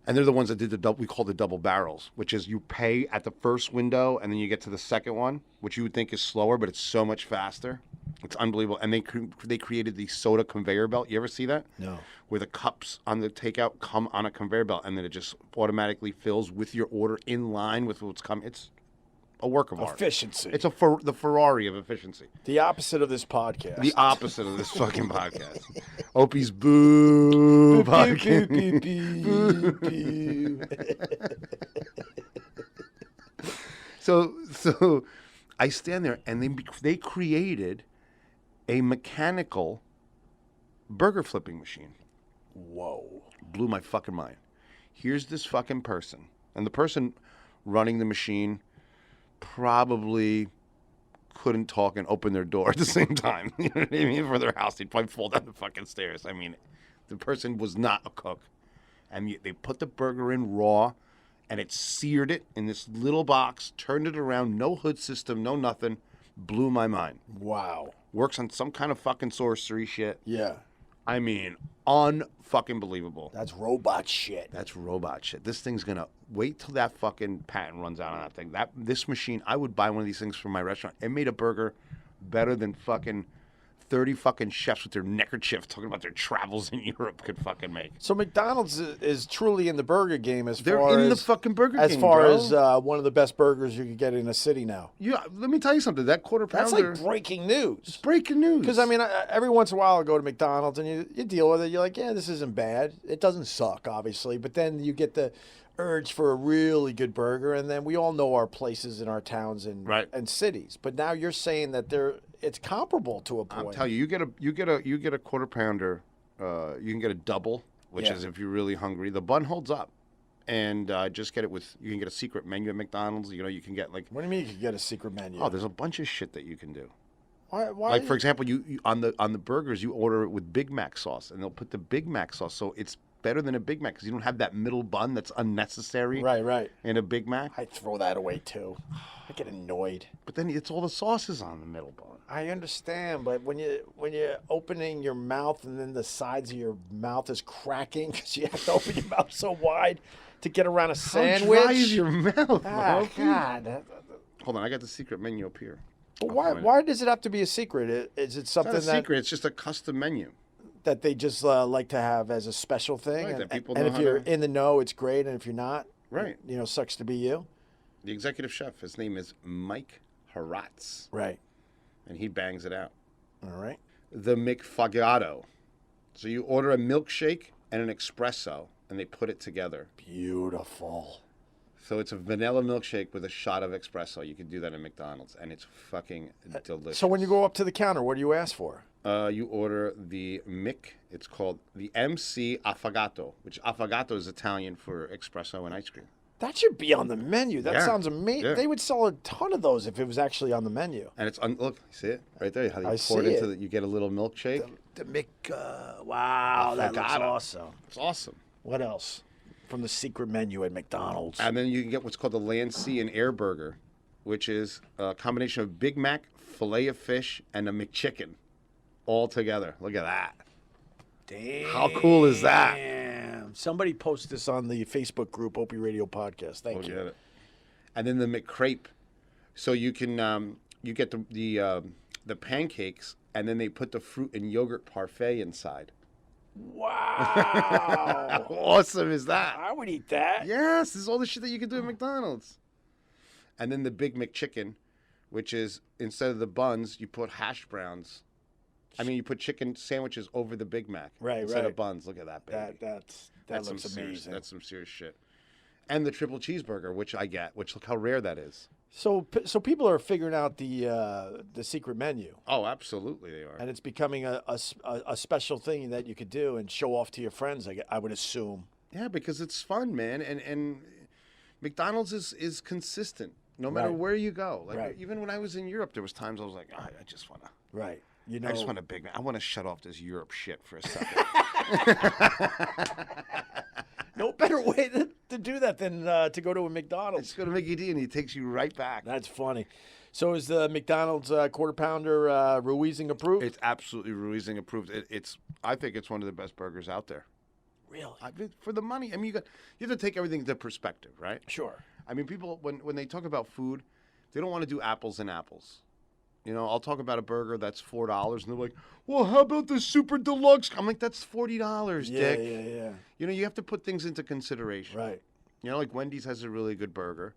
B: And they're the ones that did the double. We call the double barrels, which is you pay at the first window and then you get to the second one, which you would think is slower, but it's so much faster. It's unbelievable. And they created the soda conveyor belt. You ever see that?
C: No.
B: Where the cups on the takeout come on a conveyor belt and then it just automatically fills with your order in line with what's coming. It's a work of art.
C: Efficiency.
B: It's the Ferrari of efficiency.
C: The opposite of this podcast.
B: The opposite of this fucking podcast. Opie's boo podcast. So I stand there and they created a mechanical burger flipping machine.
C: Whoa.
B: Blew my fucking mind. Here's this fucking person. And the person running the machine probably couldn't talk and open their door at the same time. You know what I mean? For their house, they'd probably fall down the fucking stairs. I mean, the person was not a cook. And they put the burger in raw, and it seared it in this little box, turned it around, no hood system, no nothing. Blew my mind.
C: Wow.
B: Works on some kind of fucking sorcery shit.
C: Yeah.
B: I mean, unfucking believable.
C: That's robot shit.
B: That's robot shit. This thing's gonna wait till that fucking patent runs out on that thing. This machine, I would buy one of these things for my restaurant. It made a burger better than fucking 30 fucking chefs with their neckerchief talking about their travels in Europe could fucking make.
C: So McDonald's is truly in the burger game
B: They're in the fucking burger game,
C: as far
B: bro.
C: as one of the best burgers you could get in a city now.
B: Yeah, let me tell you something. That quarter
C: That's
B: pounder.
C: like breaking news.
B: It's breaking news.
C: Because, I mean, every once in a while I go to McDonald's and you deal with it. You're like, yeah, this isn't bad. It doesn't suck, obviously. But then you get the urge for a really good burger. And then we all know our places in our towns and cities. But now you're saying that it's comparable to a point.
B: I'll tell you, you get a quarter pounder. You can get a double, which is if you're really hungry. The bun holds up. And just get it you can get a secret menu at McDonald's. You know, you can get like.
C: What do you mean you can get a secret menu?
B: Oh, there's a bunch of shit that you can do.
C: Why
B: like, for example, you on the burgers, you order it with Big Mac sauce, and they'll put the Big Mac sauce, so it's better than a Big Mac because you don't have that middle bun that's unnecessary.
C: Right.
B: In a Big Mac.
C: I throw that away too. I get annoyed.
B: But then it's all the sauces on the middle bun.
C: I understand, but when you're opening your mouth and then the sides of your mouth is cracking because you have to open your mouth so wide to get around a sandwich.
B: How dry is your mouth?
C: Ah, God.
B: Hold on, I got the secret menu up here.
C: But why does it have to be a secret? Is it something
B: it's not a secret? It's just a custom menu
C: that they just like to have as a special thing?
B: Right, that people
C: and
B: know
C: if
B: how
C: you're
B: to...
C: in the know, it's great, and if you're not,
B: right,
C: sucks to be you.
B: The executive chef, his name is Mike Haratz.
C: Right.
B: And he bangs it out.
C: All right.
B: The McFagato. So you order a milkshake and an espresso, and they put it together.
C: Beautiful.
B: So it's a vanilla milkshake with a shot of espresso. You can do that at McDonald's, and it's fucking delicious.
C: So when you go up to the counter, what do you ask for?
B: You order the it's called the MC Affogato, which Affogato is Italian for espresso and ice cream.
C: That should be on the menu. That sounds amazing.
B: Yeah.
C: They would sell a ton of those if it was actually on the menu.
B: And it's look, you see it right there. How you
C: I
B: pour it
C: see
B: into
C: it.
B: you get a little milkshake.
C: Wow, that looks
B: Affogato.
C: awesome.
B: It's awesome.
C: What else from the secret menu at McDonald's?
B: And then you can get what's called the Land, Sea, and Air Burger, which is a combination of Big Mac, filet of fish, and a McChicken all together. Look at that.
C: Damn.
B: How cool is that?
C: Somebody post this on the Facebook group, OpieRadio Podcast. Thank you.
B: Get it. And then the McCrape. So you can you get the pancakes, and then they put the fruit and yogurt parfait inside.
C: Wow.
B: How awesome is that?
C: I would eat that.
B: Yes, this is all the shit that you can do at McDonald's. And then the Big McChicken, which is instead of the buns, you put hash browns. I mean, you put chicken sandwiches over the Big Mac instead of buns. Look at that, baby.
C: That looks amazing.
B: That's some serious shit. And the triple cheeseburger, which I get, which look how rare that is.
C: So people are figuring out the secret menu.
B: Oh, absolutely they are.
C: And it's becoming a special thing that you could do and show off to your friends, I would assume.
B: Yeah, because it's fun, man. And McDonald's is consistent no matter where you go. Like even when I was in Europe, there was times I was like, I just want to.
C: Right.
B: I just want a Big Mac. I want to shut off this Europe shit for a second.
C: No better way to do that than to go to a McDonald's.
B: Just go to Mickey D and he takes you right back.
C: That's funny. So is the McDonald's quarter pounder Ruizing approved?
B: It's absolutely Ruizing approved. I think it's one of the best burgers out there.
C: Really?
B: For the money. I mean, you have to take everything into perspective, right?
C: Sure.
B: I mean, people when they talk about food, they don't want to do apples and apples. You know, I'll talk about a burger that's $4, and they're like, "Well, how about the super deluxe?" I'm like, "That's $40, Dick."
C: Yeah.
B: You know, you have to put things into consideration.
C: Right.
B: You know, like Wendy's has a really good burger,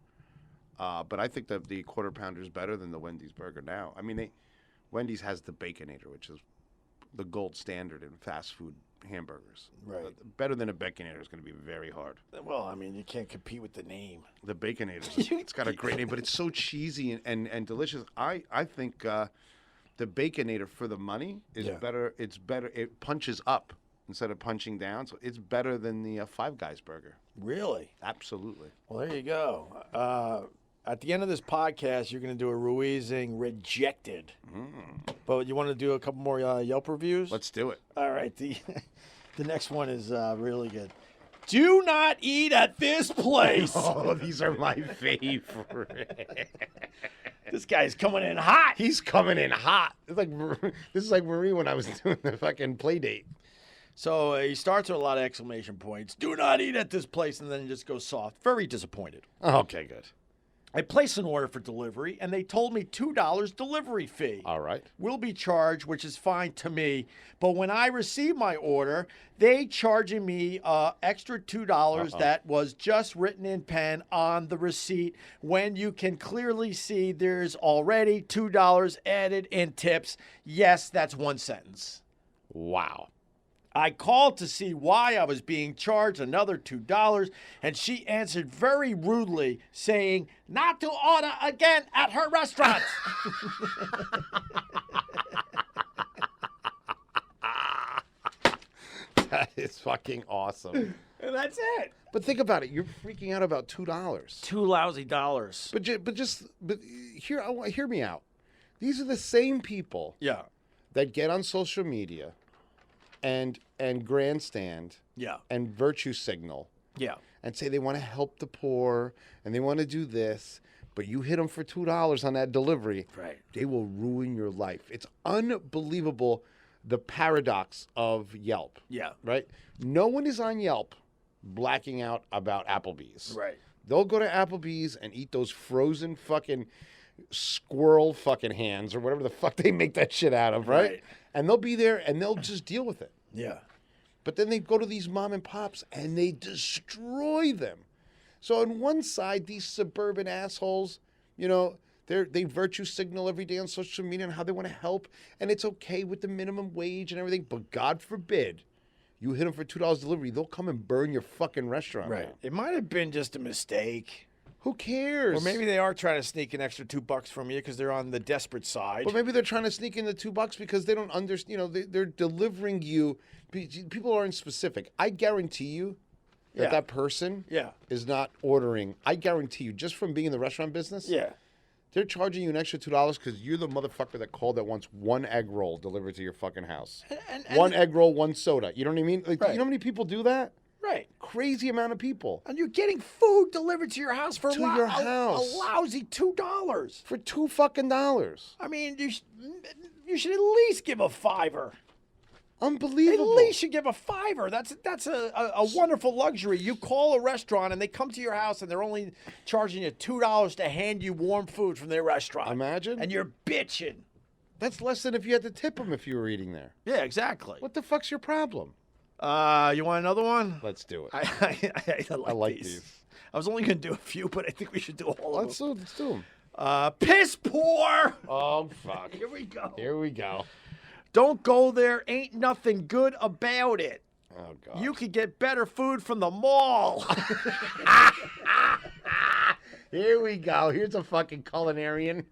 B: but I think that the Quarter Pounder is better than the Wendy's burger now. I mean, Wendy's has the Baconator, which is the gold standard in fast food hamburgers.
C: Right.
B: Better than a Baconator is going to be very hard.
C: Well, I mean, you can't compete with the name.
B: The Baconator, it's got a great name, but it's so cheesy and delicious. I think the Baconator for the money is better. It's better. It punches up instead of punching down, so it's better than the Five Guys burger.
C: Really?
B: Absolutely.
C: Well, there you go. At the end of this podcast, you're going to do a Ruizing rejected. But you want to do a couple more Yelp reviews?
B: Let's do it.
C: All right. The next one is really good. Do not eat at this place.
B: Oh, these are my favorite.
C: This guy's coming in hot.
B: He's coming in hot. This is like Marie when I was doing the fucking play date.
C: So he starts with a lot of exclamation points. Do not eat at this place, and then just goes soft. Very disappointed.
B: Okay, good.
C: I placed an order for delivery, and they told me $2 delivery fee.
B: All right.
C: Will be charged, which is fine to me. But when I received my order, they charging me extra $2 that was just written in pen on the receipt when you can clearly see there's already $2 added in tips. Yes, that's one sentence.
B: Wow.
C: I called to see why I was being charged another $2, and she answered very rudely, saying not to order again at her restaurant.
B: That is fucking awesome.
C: And that's it.
B: But think about it. You're freaking out about $2.
C: $2 lousy dollars.
B: But hear me out. These are the same people
C: Yeah.
B: that get on social media and grandstand and virtue signal
C: Yeah.
B: and say they want to help the poor and they want to do this, but you hit them for $2 on that delivery,
C: Right.
B: they will ruin your life. It's unbelievable, the paradox of Yelp.
C: Yeah.
B: Right? No one is on Yelp blacking out about Applebee's.
C: Right.
B: They'll go to Applebee's and eat those frozen fucking squirrel fucking hands or whatever the fuck they make that shit out of, right? And they'll be there and they'll just deal with it.
C: Yeah.
B: But then they go to these mom and pops and they destroy them. So on one side, these suburban assholes, you know, they virtue signal every day on social media and how they want to help, and it's okay with the minimum wage and everything. But God forbid, you hit them for $2 delivery, they'll come and burn your fucking restaurant.
C: Right.
B: down.
C: It might have been just a mistake.
B: Who cares?
C: Or maybe they are trying to sneak an extra $2 from you because they're on the desperate side.
B: But maybe they're trying to sneak in the $2 because they don't understand. You know, they're delivering you. People aren't specific. I guarantee you that that person is not ordering. I guarantee you, just from being in the restaurant business, they're charging you an extra $2 because you're the motherfucker that called that wants one egg roll delivered to your fucking house. And one egg roll, one soda. You know what I mean? Like, you know how many people do that?
C: Right.
B: Crazy amount of people.
C: And you're getting food delivered to your house for
B: your
C: a
B: house.
C: lousy $2.
B: For $2 fucking dollars.
C: I mean, you should at least give a $5.
B: Unbelievable.
C: At least you give a $5. That's a wonderful luxury. You call a restaurant and they come to your house and they're only charging you $2 to hand you warm food from their restaurant.
B: Imagine.
C: And you're bitching.
B: That's less than if you had to tip them if you were eating there.
C: Yeah, exactly.
B: What the fuck's your problem?
C: You want another one?
B: Let's do it.
C: I
B: like these.
C: I was only going to do a few, but I think we should do all of them.
B: Let's do them.
C: Piss poor.
B: Oh, fuck.
C: Here we go.
B: Here we go.
C: Don't go there. Ain't nothing good about it.
B: Oh, God.
C: You could get better food from the mall.
B: Here we go. Here's a fucking culinarian.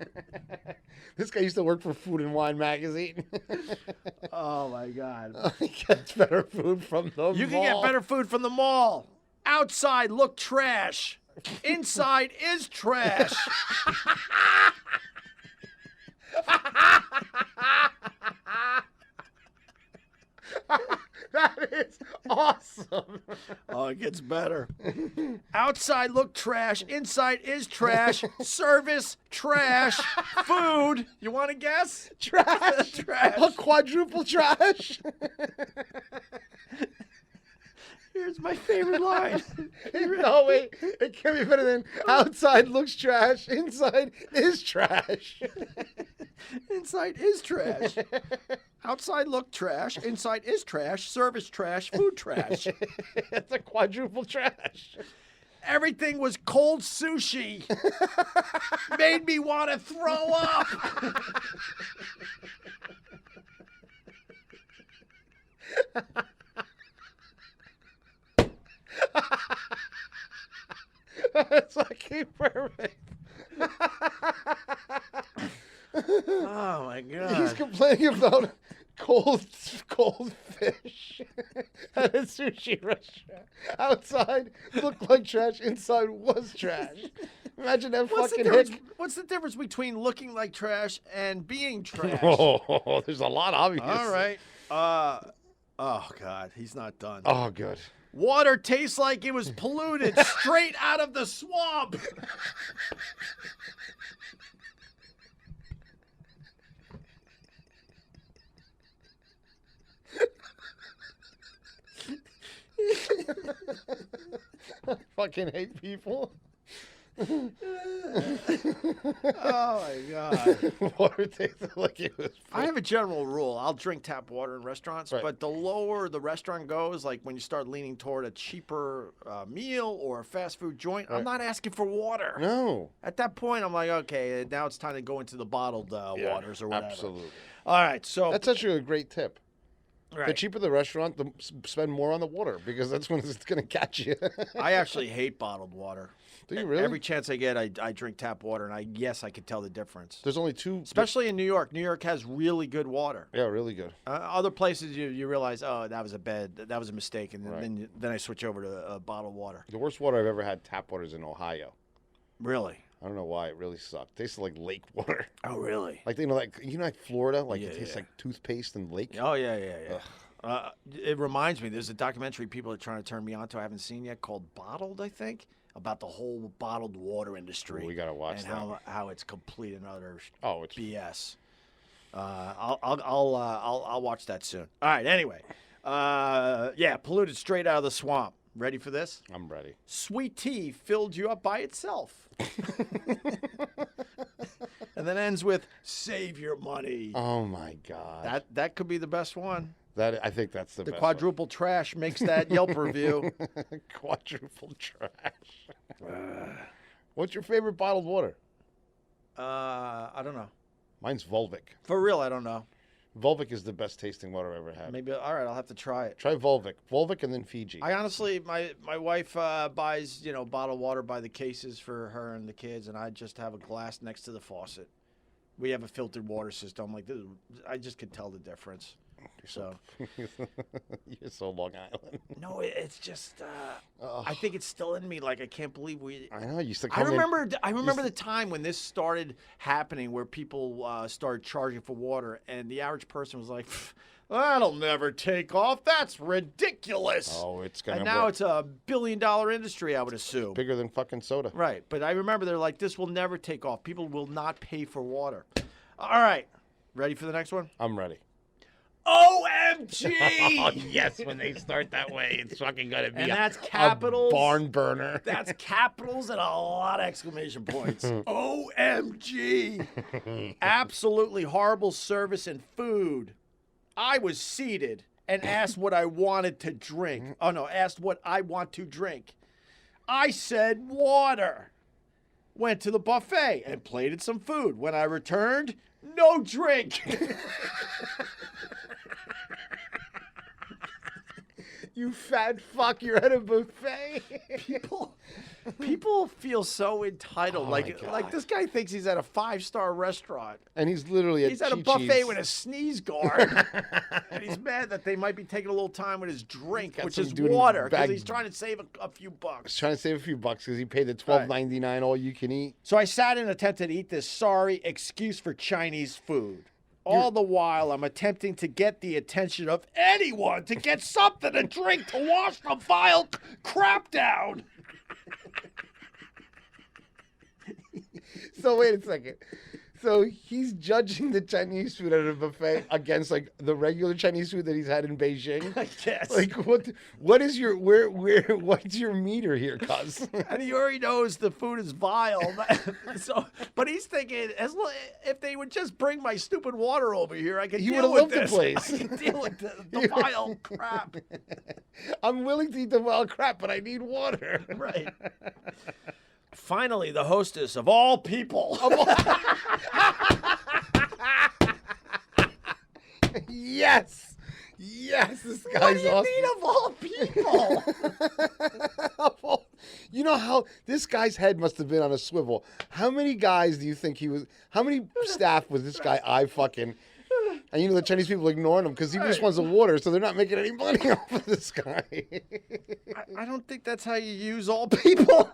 B: This guy used to work for Food and Wine magazine.
C: Oh, my God.
B: He gets better food from the mall.
C: You can get better food from the mall. Outside look trash. Inside is trash.
B: That is awesome.
C: Oh, it gets better. Outside look trash. Inside is trash. Service trash. Food. You want to guess?
B: Trash.
C: Trash.
B: A quadruple trash.
C: Here's my favorite line.
B: No, wait. It can't be better than outside looks trash, inside is trash.
C: Inside is trash. Outside look trash. Inside is trash. Service trash. Food trash.
B: It's a quadruple trash.
C: Everything was cold sushi. Made me want to throw up.
B: It's fucking perfect.
C: Oh my god.
B: He's complaining about cold fish at a sushi restaurant. Outside looked like trash, inside was trash. Imagine that fucking hick.
C: What's the difference between looking like trash and being trash?
B: Oh, there's a lot, obviously.
C: All right. Oh god, he's not done.
B: Oh, good.
C: Water tastes like it was polluted straight out of the swamp.
B: I fucking hate people.
C: Oh my god.
B: Water tasted like it was.
C: I have a general rule. I'll drink tap water in restaurants,
B: Right.
C: but the lower the restaurant goes, like when you start leaning toward a cheaper meal or a fast food joint, I'm
B: Right.
C: not asking for water.
B: No.
C: At that point, I'm like, okay, now it's time to go into the bottled waters or whatever.
B: Absolutely.
C: All right, so
B: That's actually a great tip.
C: right.
B: The cheaper the restaurant, the spend more on the water because that's when it's going to catch you.
C: I actually hate bottled water.
B: Do you really?
C: Every chance I get, I drink tap water, and I can tell the difference.
B: There's only two.
C: Especially in New York. New York has really good water.
B: Yeah, really good.
C: Other places, you realize, oh, that was a mistake, and
B: Right.
C: then I switch over to bottled water.
B: The worst water I've ever had tap water is in Ohio.
C: Really?
B: I don't know why. It really sucked. Tastes like lake water.
C: Oh, really?
B: Like like Florida, like it
C: Yeah,
B: tastes
C: yeah.
B: like toothpaste and lake.
C: Oh, yeah. It reminds me, there's a documentary people are trying to turn me on to I haven't seen yet called Bottled, I think, about the whole bottled water industry.
B: Ooh, we gotta watch
C: and
B: that.
C: how it's complete and utter
B: Oh, it's
C: BS. I'll watch that soon. All right. Anyway, yeah, polluted straight out of the swamp. Ready for this?
B: I'm ready.
C: Sweet tea filled you up by itself. And then ends with save your money.
B: Oh my god.
C: That could be the best one.
B: I think that's the
C: The
B: best
C: quadruple trash makes that Yelp review.
B: one. Quadruple trash. What's your favorite bottled water?
C: I don't know.
B: Mine's Volvic.
C: For real, I don't know.
B: Volvic is the best tasting water I've ever had.
C: Maybe all right. I'll have to try it.
B: Try Volvic. Volvic and then Fiji.
C: I honestly, my wife buys bottled water by the cases for her and the kids, and I just have a glass next to the faucet. We have a filtered water system. Like I just could tell the difference. So
B: You're so Long Island.
C: no, it's just I think it's still in me. Like I can't believe we.
B: I know. You used to
C: I
B: come in-
C: remember the time when this started happening, where people started charging for water, and the average person was like, "That'll never take off. That's ridiculous."
B: Oh, it's gonna.
C: And now
B: work.
C: it's a billion-dollar industry, I would assume.
B: Bigger than fucking soda.
C: Right, but I remember they're like, "This will never take off. People will not pay for water." All right, ready for the next one?
B: I'm ready.
C: OMG!
B: Oh, yes, when they start that way, it's fucking gonna be
C: And
B: a,
C: that's capitals.
B: a barn burner.
C: That's capitals and a lot of exclamation points. OMG! Absolutely horrible service and food. I was seated and asked what I wanted to drink. Oh, no, asked what I want to drink. I said water. Went to the buffet and plated some food. When I returned, no drink.
B: You fat fuck, you're at a buffet.
C: People feel so entitled.
B: Oh,
C: like
B: my God.
C: this guy thinks he's at a 5-star restaurant.
B: And he's literally
C: He's at a buffet with a sneeze guard. And he's mad that they might be taking a little time with his drink,
B: Got
C: which
B: some
C: is
B: dude in
C: water, because
B: bag-
C: he's trying to save a few
B: He's
C: bucks.
B: trying to save a few bucks because he paid the $12.99 all you can eat.
C: So I sat and attempted to eat this sorry excuse for Chinese food. All the while, I'm attempting to get the attention of anyone to get something to drink to wash the vile crap down.
B: So wait a second. So he's judging the Chinese food at a buffet against like the regular Chinese food that he's had in Beijing.
C: Yes.
B: Like what is your what's your meter here, cuz?
C: And he already knows the food is vile. But he's thinking, if they would just bring my stupid water over here, I could
B: He
C: deal
B: would've
C: with
B: loved the
C: this.
B: place.
C: I could deal with the vile crap.
B: I'm willing to eat the wild crap, but I need water.
C: Right. Finally, the hostess of all people.
B: Yes. Yes, this
C: What
B: guy's
C: do you
B: awesome.
C: mean of all people?
B: You know how this guy's head must have been on a swivel. How many guys do you think he was? How many staff was this guy fucking? And you know the Chinese people ignoring him because he just wants the water, so they're not making any money off of this guy.
C: I don't think that's how you use all people.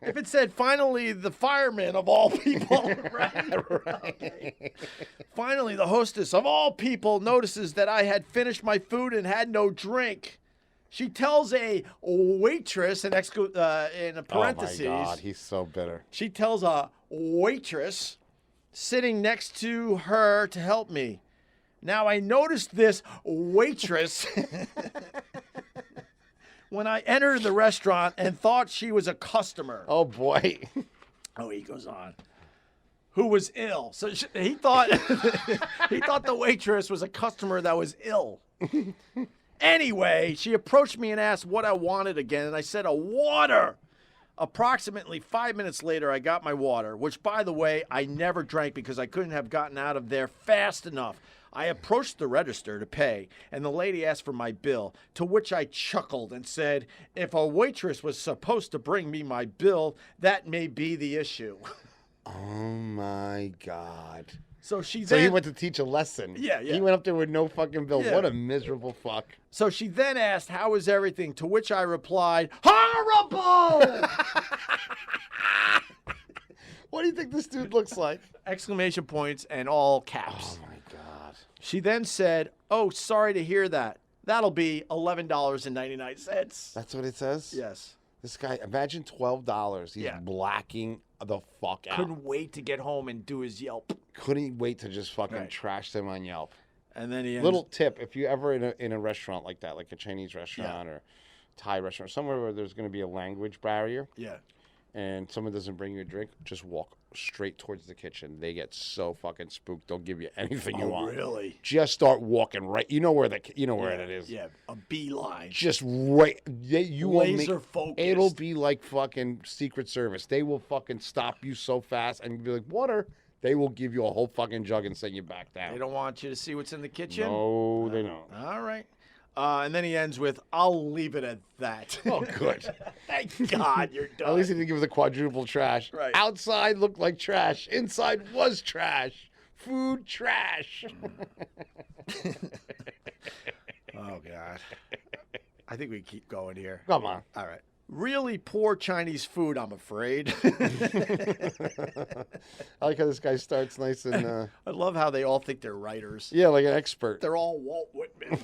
C: If it said, finally, the fireman of all people, right? Okay. Finally, the hostess of all people notices that I had finished my food and had no drink. She tells a waitress, in parentheses.
B: Oh my God, he's so bitter.
C: She tells a waitress sitting next to her to help me. Now, I noticed this waitress when I entered the restaurant and thought she was a customer.
B: Oh boy.
C: Oh, he goes on. Who was ill. So he thought the waitress was a customer that was ill. Anyway, she approached me and asked what I wanted again, and I said, a water. Approximately 5 minutes later, I got my water, which, by the way, I never drank because I couldn't have gotten out of there fast enough. I approached the register to pay, and the lady asked for my bill, to which I chuckled and said, if a waitress was supposed to bring me my bill, that may be the issue.
B: Oh my God.
C: So
B: he
C: then,
B: went to teach a lesson.
C: Yeah.
B: He went up there with no fucking bill.
C: Yeah.
B: What a miserable fuck.
C: So she then asked, how is everything? To which I replied, horrible!
B: What do you think this dude looks like?
C: Exclamation points and all caps.
B: Oh my God.
C: She then said, oh, sorry to hear that. That'll be $11.99.
B: That's what it says?
C: Yes.
B: This guy, imagine $12. He's
C: Yeah.
B: blacking the fuck out.
C: Couldn't wait to get home and do his Yelp.
B: Couldn't wait to just fucking
C: Right.
B: trash them on Yelp.
C: And then he ends,
B: Little tip, if you ever in a restaurant like that, like a Chinese restaurant or Thai restaurant, somewhere where there's going to be a language barrier
C: Yeah.
B: and someone doesn't bring you a drink, just walk straight towards the kitchen. They get so fucking spooked. They'll give you anything you want.
C: Really?
B: Just start walking right. You know where it is.
C: Yeah, a beeline.
B: Just right. You won't
C: Laser focused.
B: It'll be like fucking Secret Service. They will fucking stop you so fast and be like, water. They will give you a whole fucking jug and send you back down.
C: They don't want you to see what's in the kitchen?
B: No, they don't.
C: All right. And then he ends with, I'll leave it at that.
B: Oh, good.
C: Thank God you're done.
B: At least he didn't give us the quadruple trash.
C: Right.
B: Outside looked like trash. Inside was trash. Food trash.
C: Oh, God. I think we keep going here.
B: Come on.
C: All right. Really poor Chinese food, I'm afraid.
B: I like how this guy starts nice and,
C: I love how they all think they're writers.
B: yeah, like an expert.
C: They're all Walt Whitman.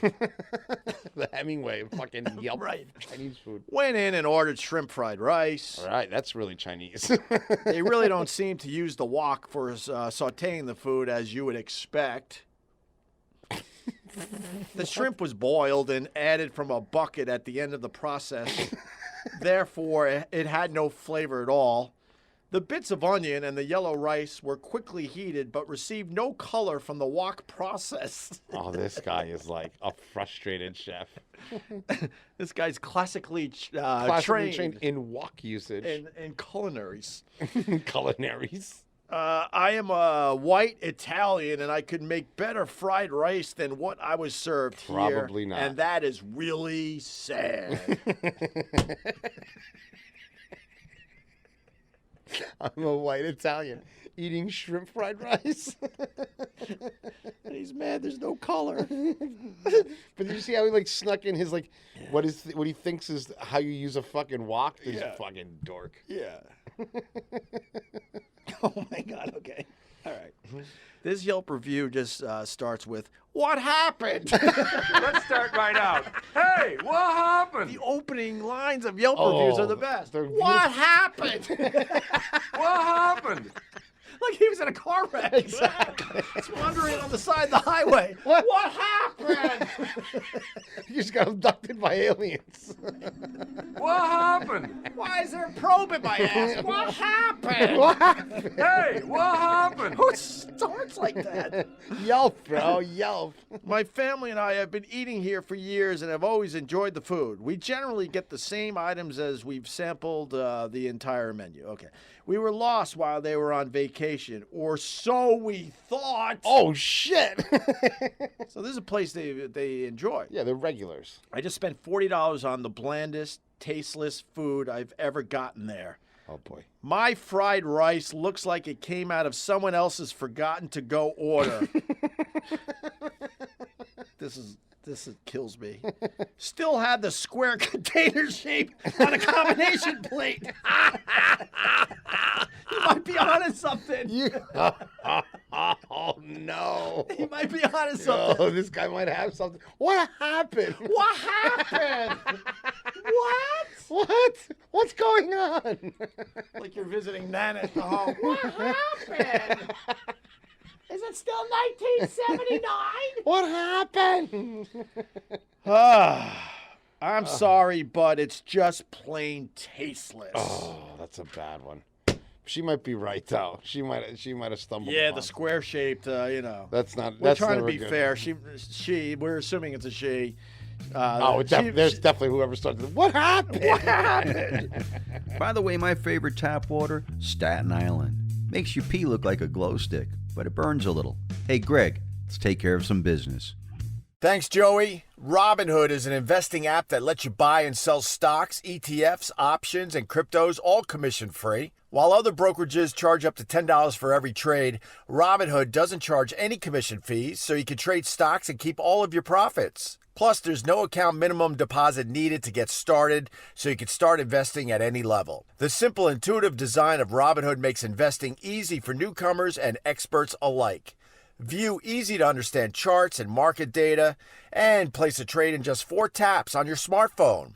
B: The Hemingway of fucking Yelp
C: Right.
B: Chinese food.
C: Went in and ordered shrimp fried rice.
B: All right, that's really Chinese.
C: They really don't seem to use the wok for sauteing the food as you would expect. The shrimp was boiled and added from a bucket at the end of the process. Therefore, it had no flavor at all. The bits of onion and the yellow rice were quickly heated but received no color from the wok process.
B: Oh, this guy is like a frustrated chef.
C: This guy's classically,
B: Classically
C: trained
B: in wok usage.
C: in culinaries.
B: Culinaries.
C: I am a white Italian, and I could make better fried rice than what I was served here.
B: Probably not.
C: And that is really sad.
B: I'm a white Italian eating shrimp fried rice.
C: And he's mad there's no color.
B: But did you see how he like snuck in his like what he thinks is how you use a fucking wok? This
C: Yeah.
B: fucking dork.
C: Yeah. Oh, my God. Okay. All right. This Yelp review just starts with, what happened?
A: Let's start right out. Hey, what happened?
C: The opening lines of Yelp reviews are the best.
B: they're
C: What happened?
A: What happened?
C: Like he was in a car wreck.
B: Exactly.
C: It's wandering on the side of the highway.
B: What?
C: What happened?
B: You just got abducted by aliens.
A: What happened?
C: Why is there a probe in my ass? What happened?
B: What happened?
A: Hey, what happened?
C: Who starts like that?
B: Yelp, bro. Yelp.
C: My family and I have been eating here for years and have always enjoyed the food. We generally get the same items as we've sampled the entire menu. Okay. We were lost while they were on vacation, or so we thought.
B: Oh, shit.
C: So this is a place they enjoy.
B: Yeah, they're regulars.
C: I just spent $40 on the blandest, tasteless food I've ever gotten there.
B: Oh, boy.
C: My fried rice looks like it came out of someone else's forgotten to go order. This kills me. Still had the square container shape on a combination plate. You might be onto something.
B: Oh, no.
C: He might be onto something.
B: Oh, this guy might have something. What happened?
C: What happened? What?
B: What? What's going on?
C: Like you're visiting Nana at the home. What happened? Is it still 1979?
B: What happened?
C: I'm sorry, but it's just plain tasteless.
B: Oh, that's a bad one. She might be right though. She might have stumbled.
C: Yeah,
B: upon
C: the square shaped.
B: That's not.
C: We're
B: That's
C: trying to
B: never
C: be
B: good.
C: fair. She. We're assuming it's a she.
B: There's definitely whoever started. What happened?
C: What happened?
D: By the way, my favorite tap water, Staten Island. Makes your pee look like a glow stick, but it burns a little. Hey, Greg, let's take care of some business.
E: Thanks, Joey. Robinhood is an investing app that lets you buy and sell stocks, ETFs, options, and cryptos, all commission-free. While other brokerages charge up to $10 for every trade, Robinhood doesn't charge any commission fees, so you can trade stocks and keep all of your profits. Plus, there's no account minimum deposit needed to get started, so you can start investing at any level. The simple, intuitive design of Robinhood makes investing easy for newcomers and experts alike. View easy-to-understand charts and market data, and place a trade in just 4 taps on your smartphone.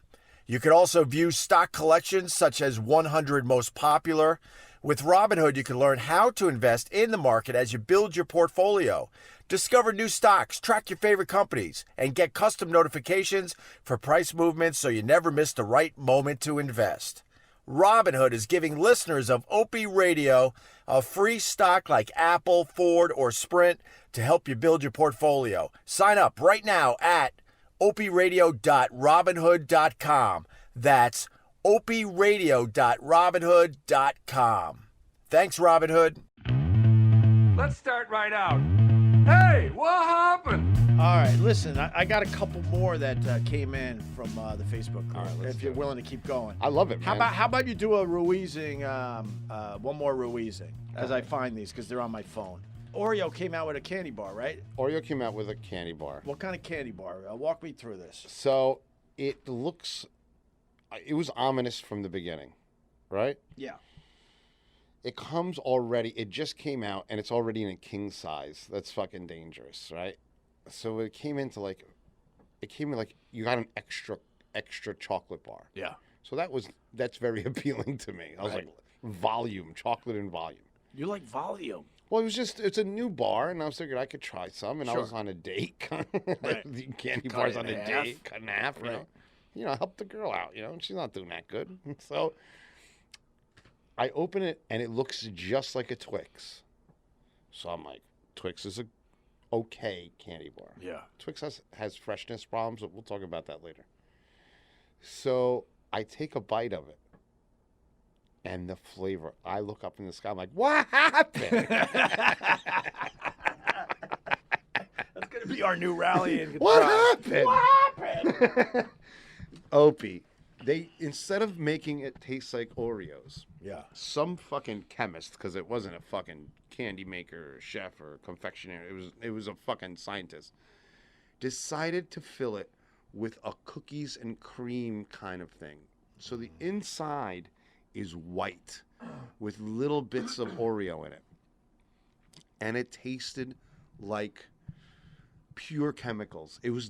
E: You can also view stock collections such as 100 most popular. With Robinhood, you can learn how to invest in the market as you build your portfolio. Discover new stocks, track your favorite companies, and get custom notifications for price movements so you never miss the right moment to invest. Robinhood is giving listeners of OpieRadio a free stock like Apple, Ford, or Sprint to help you build your portfolio. Sign up right now at opieradio.robinhood.com. That's opieradio.robinhood.com. Thanks, Robinhood.
A: Let's start right out. Hey, what happened?
C: All right, listen, I got a couple more that came in from the Facebook group.
B: All right, let's
C: if
B: do
C: you're
B: it.
C: willing to keep going.
B: I love it, man.
C: How about you do a Ruizing, one more Ruizing as I find these because they're on my phone. Oreo came out with a candy bar, right?
B: Oreo came out with a candy bar.
C: What kind of candy bar? Walk me through this.
B: So it was ominous from the beginning, right?
C: Yeah.
B: It comes already. It just came out, and it's already in a king size. That's fucking dangerous, right? So it came in like you got an extra chocolate bar.
C: Yeah.
B: So that's very appealing to me. I was
C: Right.
B: like, volume, chocolate and volume.
C: You like volume.
B: Well, it's a new bar, and I was thinking I could try some, and I
C: Sure.
B: was on a date.
C: Right.
B: The candy
C: Cut
B: bars
C: it
B: on
C: in
B: a
C: half.
B: date, cut in half,
C: Right.
B: help the girl out, and she's not doing that good. So I open it, and it looks just like a Twix. So I'm like, Twix is a okay candy bar.
C: Yeah.
B: Twix has freshness problems, but we'll talk about that later. So I take a bite of it, and the flavor, I look up in the sky, I'm like, what happened?
C: That's going to be our new rallying.
B: What
C: cry.
B: happened?
C: What happened?
B: Opie, instead of making it taste like Oreos,
C: Yeah.
B: some fucking chemist, because it wasn't a fucking candy maker or chef or confectioner, it was a fucking scientist, decided to fill it with a cookies and cream kind of thing. So the inside is white with little bits of Oreo in it. And it tasted like pure chemicals. It was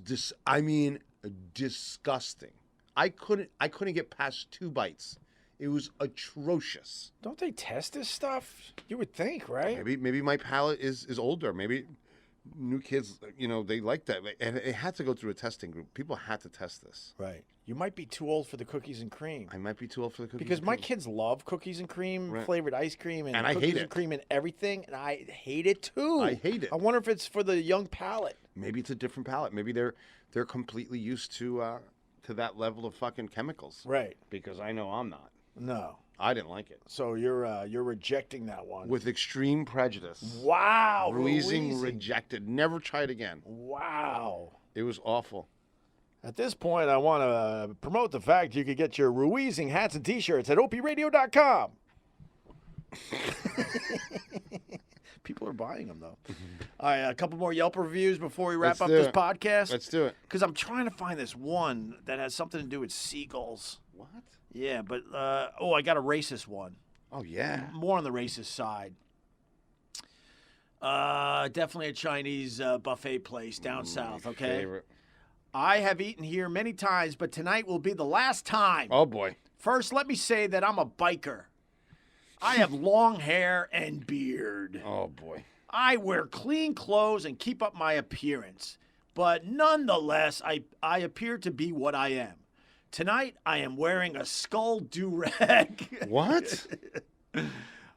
B: disgusting. I couldn't get past 2 bites. It was atrocious.
C: Don't they test this stuff? You would think, right?
B: Maybe my palate is older. Maybe new kids, they like that. And it had to go through a testing group. People had to test this.
C: Right. You might be too old for the cookies and cream.
B: I might be too old for the cookies
C: Because
B: and
C: my
B: cream.
C: kids love cookies and cream,
B: Right.
C: flavored ice cream, and
B: I
C: cookies
B: hate
C: and
B: it.
C: cream and everything, and I hate it too.
B: I hate it.
C: I wonder if it's for the young palate.
B: Maybe it's a different palate. Maybe they're completely used to that level of fucking chemicals.
C: Right.
B: Because I know I'm not.
C: No.
B: I didn't like it.
C: So you're rejecting that one.
B: With extreme prejudice.
C: Wow.
B: Ruizing rejected. Never tried again.
C: Wow.
B: It was awful.
C: At this point, I want to promote the fact you could get your Ruizing hats and T-shirts at OpieRadio.com. People are buying them, though. All right, a couple more Yelp reviews before we wrap
B: Let's
C: up
B: do
C: this
B: it.
C: podcast.
B: Let's do it.
C: Because I'm trying to find this one that has something to do with seagulls.
B: What?
C: Yeah, but, I got a racist one.
B: Oh, yeah.
C: More on the racist side. Definitely a Chinese buffet place down south, okay?
B: Favorite.
C: I have eaten here many times, but tonight will be the last time.
B: Oh, boy.
C: First, let me say that I'm a biker. I have long hair and beard.
B: Oh, boy.
C: I wear clean clothes and keep up my appearance. But nonetheless, I appear to be what I am. Tonight, I am wearing a skull do-rag.
B: What?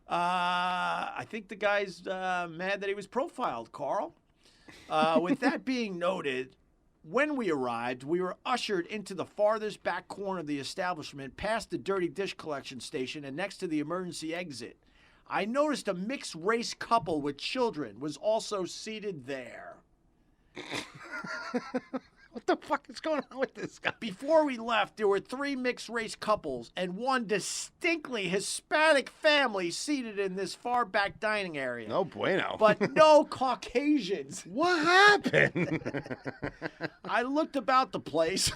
C: I think the guy's mad that he was profiled, Carl. With that being noted, when we arrived, we were ushered into the farthest back corner of the establishment, past the dirty dish collection station and next to the emergency exit. I noticed a mixed-race couple with children was also seated there.
B: What the fuck is going on with this guy?
C: Before we left, there were 3 mixed-race couples and one distinctly Hispanic family seated in this far back dining area.
B: No bueno.
C: But no Caucasians.
B: What happened?
C: I looked about the place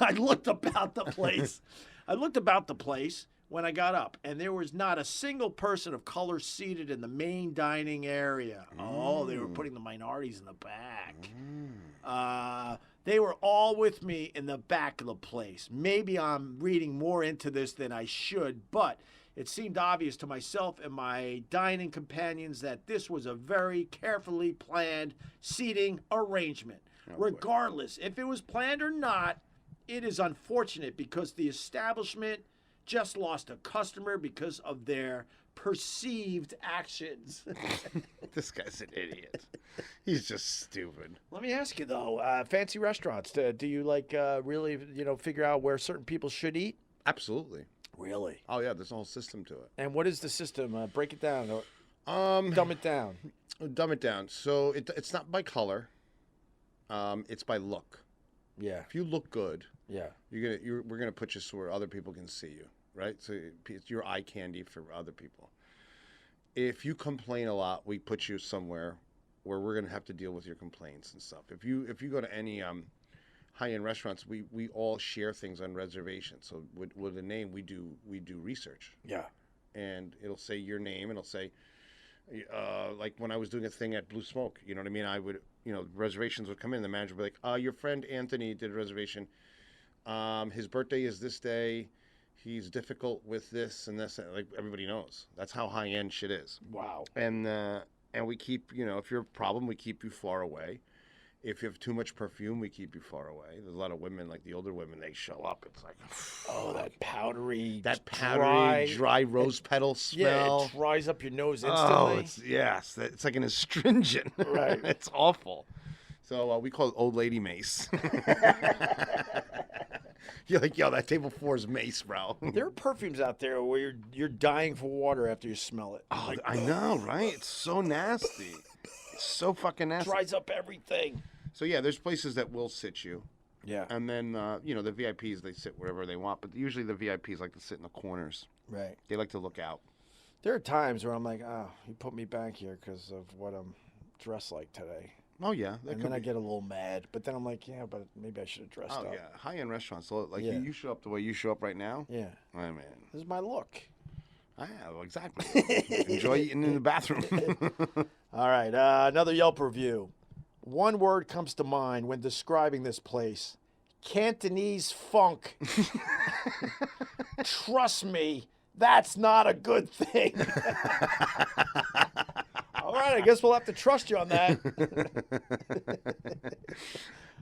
C: when I got up, and there was not a single person of color seated in the main dining area. Oh, they were putting the minorities in the back. They were all with me in the back of the place. Maybe I'm reading more into this than I should, but it seemed obvious to myself and my dining companions that this was a very carefully planned seating arrangement. Regardless, if it was planned or not, it is unfortunate because the establishment just lost a customer because of their perceived actions.
B: This guy's an idiot. He's just stupid.
C: Let me ask you though, fancy restaurants, do you really, figure out where certain people should eat?
B: Absolutely.
C: Really?
B: Oh, yeah, there's a whole system to it.
C: And what is the system? Break it down or dumb it down.
B: Dumb it down. So it's not by color. It's by look.
C: Yeah.
B: If you look good,
C: Yeah.
B: we're gonna put you so where other people can see you, right? So it's your eye candy for other people. If you complain a lot, we put you somewhere where we're gonna have to deal with your complaints and stuff. If you go to any high-end restaurants, we all share things on reservations. So with a name, we do research,
C: Yeah.
B: and it'll say your name, and it'll say. Like when I was doing a thing at Blue Smoke, you know what I mean? I would, reservations would come in. The manager would be like, your friend Anthony did a reservation. His birthday is this day. He's difficult with this and this. Like everybody knows. That's how high end shit is.
C: Wow.
B: And we keep, if you're a problem, we keep you far away. If you have too much perfume, we keep you far away. There's a lot of women, like the older women, they show up. It's like,
C: That powdery,
B: dry rose petal smell.
C: Yeah, it dries up your nose instantly.
B: Oh, it's like an astringent.
C: Right.
B: It's awful. So we call it old lady mace. You're like, yo, that table 4 is mace, bro.
C: There are perfumes out there where you're dying for water after you smell it.
B: Oh, I know, right? It's so nasty. It's so fucking nasty.
C: Dries up everything.
B: So yeah, there's places that will sit you.
C: Yeah.
B: And then, the VIPs, they sit wherever they want. But usually the VIPs like to sit in the corners.
C: Right.
B: They like to look out.
C: There are times where I'm like, you put me back here because of what I'm dressed like today.
B: Oh, yeah.
C: And then I get a little mad. But then I'm like, yeah, but maybe I should have dressed up.
B: Oh, yeah. High-end restaurants. So, like,
C: Yeah.
B: you show up the way you show up right now.
C: Yeah.
B: I mean.
C: This is my look.
B: Yeah, well, exactly. Enjoy eating in the bathroom.
C: All right. Another Yelp review. One word comes to mind when describing this place. Cantonese funk. Trust me, That's not a good thing. All right, I guess we'll have to trust you on that.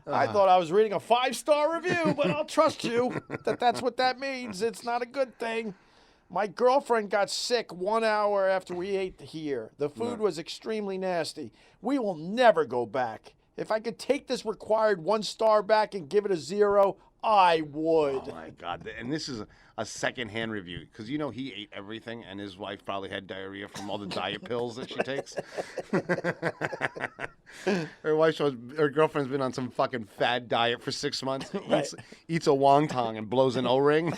C: I thought I was reading a 5-star review, but I'll trust you that that's what that means. It's not a good thing. My girlfriend got sick 1 hour after we ate here. The food was extremely nasty. We will never go back. If I could take this required 1 star back and give it a 0, I would.
B: Oh my God! And this is a secondhand review because you know he ate everything, and his wife probably had diarrhea from all the diet pills that she takes. Her girlfriend's been on some fucking fad diet for 6 months. Eats a wonton and blows an O-ring.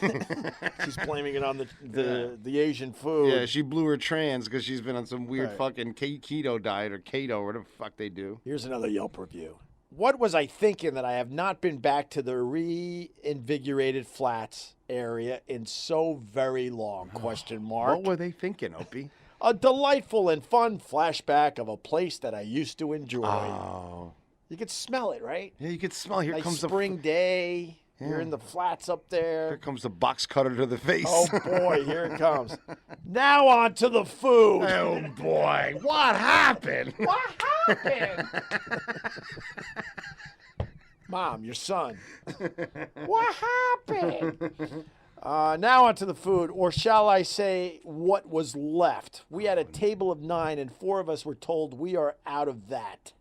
C: She's blaming it on the Asian food.
B: Yeah, she blew her trans because she's been on some weird fucking keto diet or keto or whatever the fuck they do.
C: Here's another Yelp review. What was I thinking that I have not been back to the reinvigorated flats area in so very long? Question mark.
B: What were they thinking, Opie?
C: A delightful and fun flashback of a place that I used to enjoy.
B: Oh.
C: You could smell it, right?
B: Yeah, you could smell. Here
C: Nice
B: comes
C: spring day. You're in the flats up
B: Here
C: there.
B: comes the box cutter to the face.
C: Oh boy, here it comes. Now on to the food.
B: Oh boy, what happened?
C: What happened? Mom, your son. What happened? Now onto the food, or shall I say what was left. We had a table of 9 and 4 of us were told we are out of that.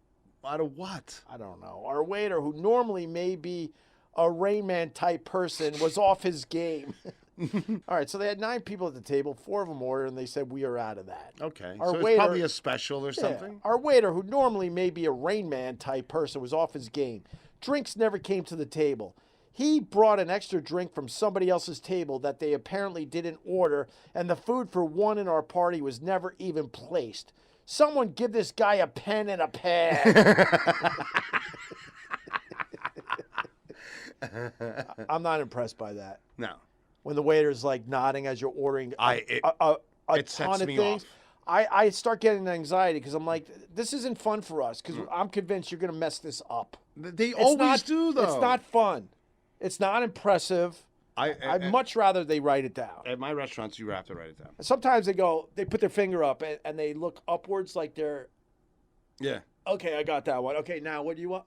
B: Out of what?
C: I don't know. Our waiter, who normally may be a Rain Man type person, was off his game. All right, so they had 9 people at the table, 4 of them ordered, and they said we are out of that.
B: Okay,
C: Our
B: so
C: waiter-
B: it's probably a special or
C: Yeah.
B: something.
C: Our waiter, who normally may be a Rain Man type person, was off his game. Drinks never came to the table. He brought an extra drink from somebody else's table that they apparently didn't order, and the food for one in our party was never even placed. Someone give this guy a pen and a pad. I'm not impressed by that.
B: No,
C: When the waiter's like nodding as you're ordering
B: it
C: a
B: sets
C: ton of
B: me
C: things,
B: off.
C: I start getting anxiety because I'm like, this isn't fun for us because I'm convinced you're going to mess this up.
B: they
C: It's
B: always
C: not,
B: do though.
C: It's not fun. It's not impressive. I'd much rather they write it down.
B: At my restaurants, you have to write it down.
C: Sometimes they put their finger up and they look upwards like they're,
B: Yeah.
C: okay, I got that one. Okay, now what do you want?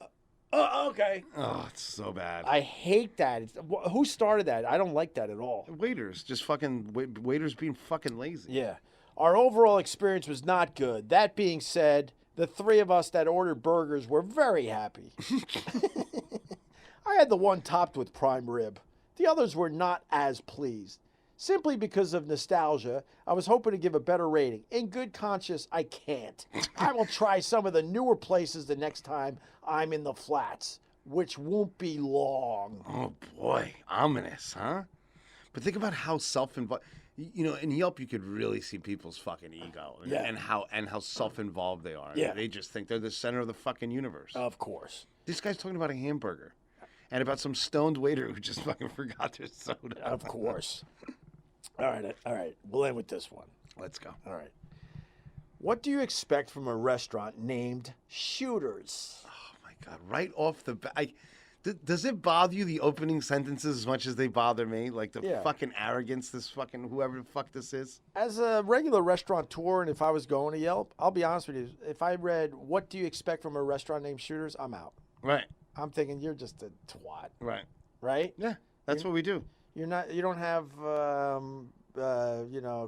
C: Oh, okay.
B: Oh, it's so bad.
C: I hate that. Who started that? I don't like that at all.
B: Waiters, just fucking waiters being fucking lazy.
C: Yeah. Our overall experience was not good. That being said, the 3 of us that ordered burgers were very happy. I had the one topped with prime rib. The others were not as pleased. Simply because of nostalgia, I was hoping to give a better rating. In good conscience, I can't. I will try some of the newer places the next time I'm in the flats, which won't be long.
B: Oh boy, ominous, huh? But think about how self-involved. You know, in Yelp, you could really see people's fucking ego and how self-involved they are.
C: Yeah.
B: They just think they're the center of the fucking universe.
C: Of course.
B: This guy's talking about a hamburger and about some stoned waiter who just fucking forgot their soda.
C: Of course. All right. We'll end with this one.
B: Let's go.
C: All right. What do you expect from a restaurant named Shooters?
B: Oh my God! Right off the bat, does it bother you the opening sentences as much as they bother me? Like the fucking arrogance, this fucking whoever the fuck this is.
C: As a regular restaurateur, and if I was going to Yelp, I'll be honest with you. If I read, "What do you expect from a restaurant named Shooters?" I'm out.
B: Right.
C: I'm thinking you're just a twat.
B: Right.
C: Right?
B: Yeah. That's what we do.
C: You're not. You don't have.